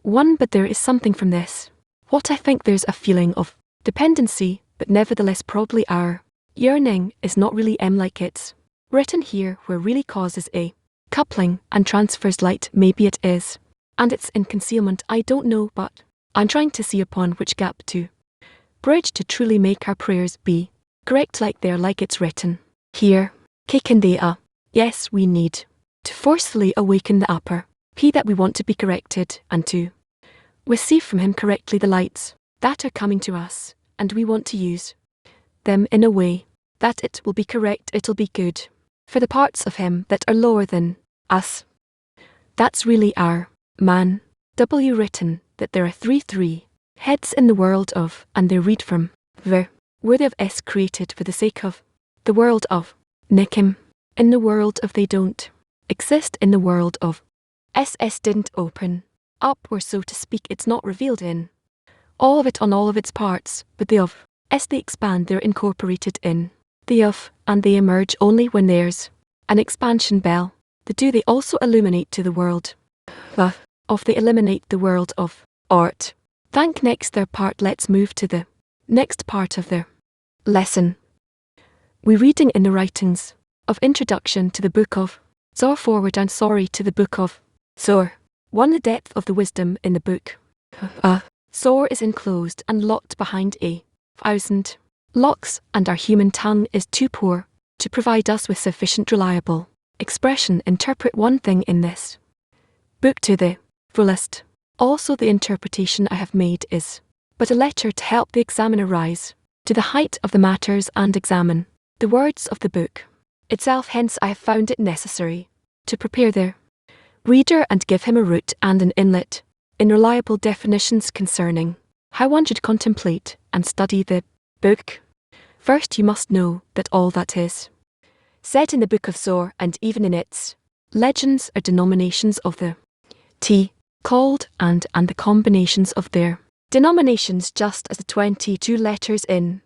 one, but there is something from this. What I think there's a feeling of dependency, but nevertheless probably our yearning is not really like it's written here, where really causes a coupling and transfers light. Maybe it is, and it's in concealment. I don't know, but I'm trying to see upon which gap to bridge to truly make our prayers be correct, like they're like it's written here. Kikindea. Yes, we need to forcefully awaken the upper P that we want to be corrected, and to receive from him correctly the lights that are coming to us, and we want to use them in a way that it will be correct, it'll be good for the parts of him that are lower than us. That's really our man. W written that there are 3 heads in the world of, and they read from ver, worthy of S created for the sake of the world of Nikim. In the world of they don't exist. In the world of SS didn't open up, or so to speak, it's not revealed in all of it on all of its parts, but the of S they expand, they're incorporated in the of, and they emerge only when there's an expansion bell. The do they also illuminate to the world of they eliminate the world of art. Thank next their part. Let's move to the next part of their lesson. We reading in the writings of introduction to the book of Zor forward and sorry to the book of Zor. 1. The depth of the wisdom in the book Zor is enclosed and locked behind a thousand locks, and our human tongue is too poor to provide us with sufficient reliable expression. Interpret one thing in this book to the fullest. Also the interpretation I have made is but a letter to help the examiner rise to the height of the matters and examine the words of the book itself. Hence I have found it necessary to prepare the reader and give him a root and an inlet in reliable definitions concerning how one should contemplate and study the book. First you must know that all that is said in the Book of Zohar and even in its legends are denominations of the called and the combinations of their denominations, just as the 22 letters in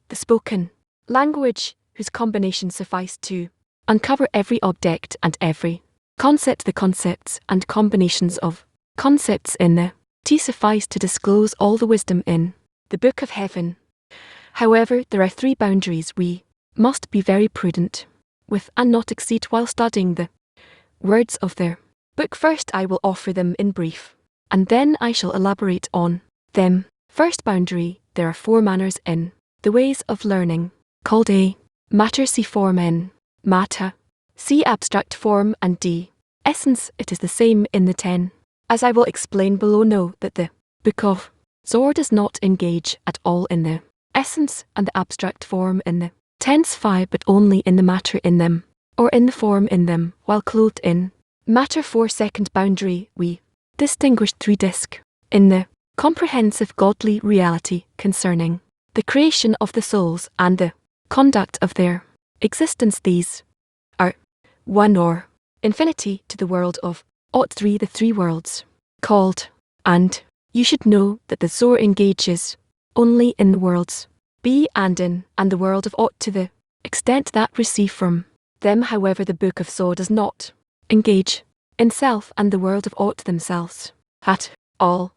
the spoken language whose combinations suffice to uncover every object and every concept. The concepts and combinations of concepts in the suffice to disclose all the wisdom in the Book of Heaven. However, there are 3 boundaries we must be very prudent with and not exceed while studying the words of their book. First I will offer them in brief, and then I shall elaborate on them. First boundary: there are 4 manners in the ways of learning, called a matter, C form, N matter, C abstract form, and D essence. It is the same in the 10, as I will explain below. Know that the Book of Zohar does not engage at all in the essence and the abstract form in the tense phi, but only in the matter in them, or in the form in them, while clothed in matter. For second boundary, we distinguish 3 disc in the comprehensive godly reality concerning the creation of the souls and the conduct of their existence. These are 1 or infinity to the world of ought, 3 the 3 worlds called, and you should know that the Zohar engages only in the worlds B and in and the world of ought to the extent that receive from them. However, the Book of Zohar does not engage in self and the world of ought themselves at all.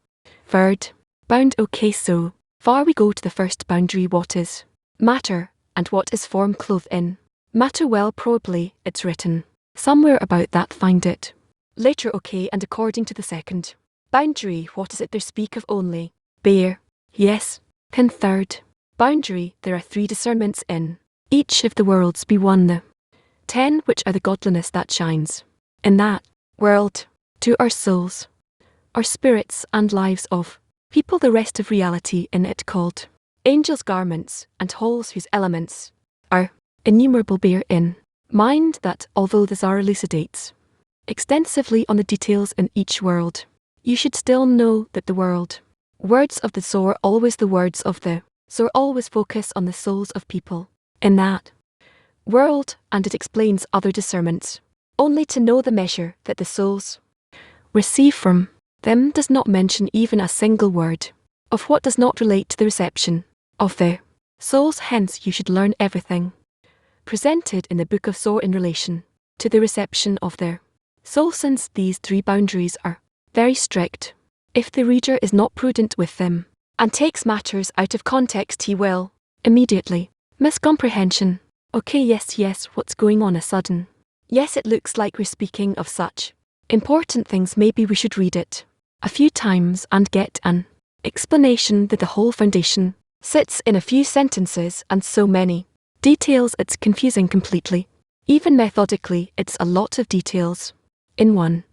Third bound. Okay, so far we go to the first boundary: what is matter and what is form clothed in matter. Well, probably it's written somewhere about that, find it later. Okay, and according to the second boundary, what is it they speak of? Only bear. Yes. In third boundary, there are 3 discernments in each of the worlds. B1 the 10, which are the godliness that shines in that world. 2 are souls, or spirits and lives of people. The rest of reality in it, called angels, garments, and halls, whose elements are innumerable. Bear in mind that although the Zohar elucidates extensively on the details in each world, you should still know that the words of the Zohar, always the words of the Zohar, always focus on the souls of people in that world, and it explains other discernments only to know the measure that the souls receive from them. Does not mention even a single word of what does not relate to the reception of the souls. Hence you should learn everything presented in the Book of Zohar in relation to the reception of their soul. Since these 3 boundaries are very strict, if the reader is not prudent with them and takes matters out of context, he will immediately miscomprehension. Okay, yes, what's going on? A sudden yes, it looks like we're speaking of such important things. Maybe we should read it a few times and get an explanation that the whole foundation sits in a few sentences and so many details it's confusing completely. Even methodically, it's a lot of details in 1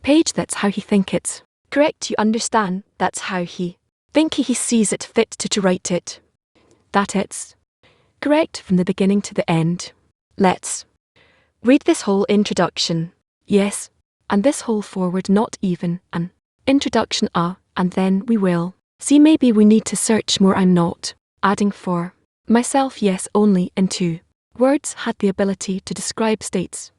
page. That's how he think it's correct. You understand? That's how he think he sees it fit to write it. That it's correct from the beginning to the end. Let's read this whole introduction. Yes, and this whole forward, not even an introduction, and then we will see. Maybe we need to search more. I'm not adding for myself. Yes, only in 2 words had the ability to describe states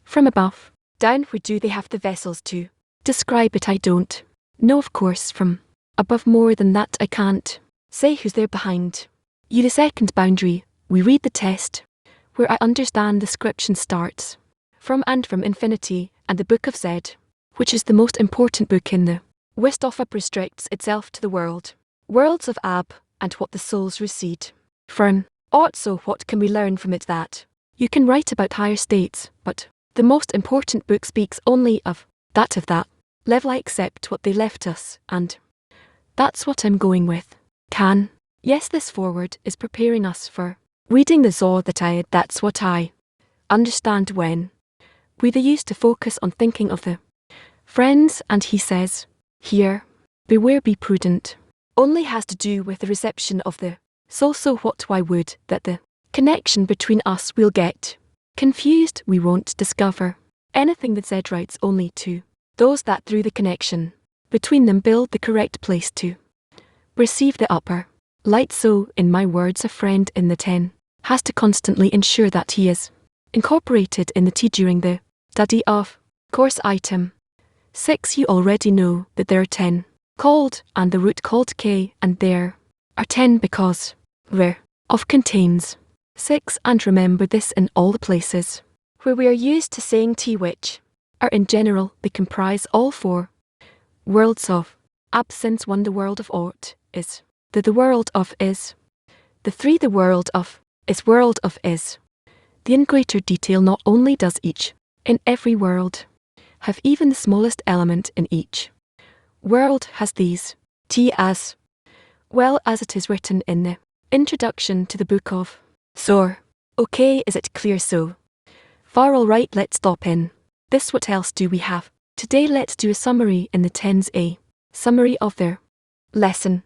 from above down. Where do they have the vessels to describe it? I don't know, of course. From above, more than that I can't say. Who's there behind you? The second boundary, we read the test, where I understand the description starts from infinity, and the Book of Zed, which is the most important book in the West of Ab, restricts itself to the worlds of Ab, and what the souls recede from ought. So what can we learn from it? That you can write about higher states, but the most important book speaks only of that level. I accept what they left us, and that's what I'm going with. Can Yes, this forward is preparing us for reading the Zor that that's what I understand when we the used to focus on thinking of the friends, and he says, here, beware, be prudent, only has to do with the reception of the soul. So what why would that the connection between us will get confused, we won't discover anything that said writes only to those that through the connection between them build the correct place to receive the upper light. So, in my words, a friend in the 10 has to constantly ensure that he is incorporated in the T during the study of course. Item 6. You already know that there are 10 called, and the root called K, and there are 10 because where of contains 6, and remember this in all the places where we are used to saying T, which are in general they comprise all 4 worlds of absence. 1. The world of ought is. The world of is. The 3. The world of is. World of is. The in greater detail, not only does each in every world have even the smallest element in each world has these T as well as it is written in the introduction to the book of Zor. Okay, is it clear so far? All right, let's stop in this. What else do we have today? Let's do a summary in the 10s. A summary of their lesson.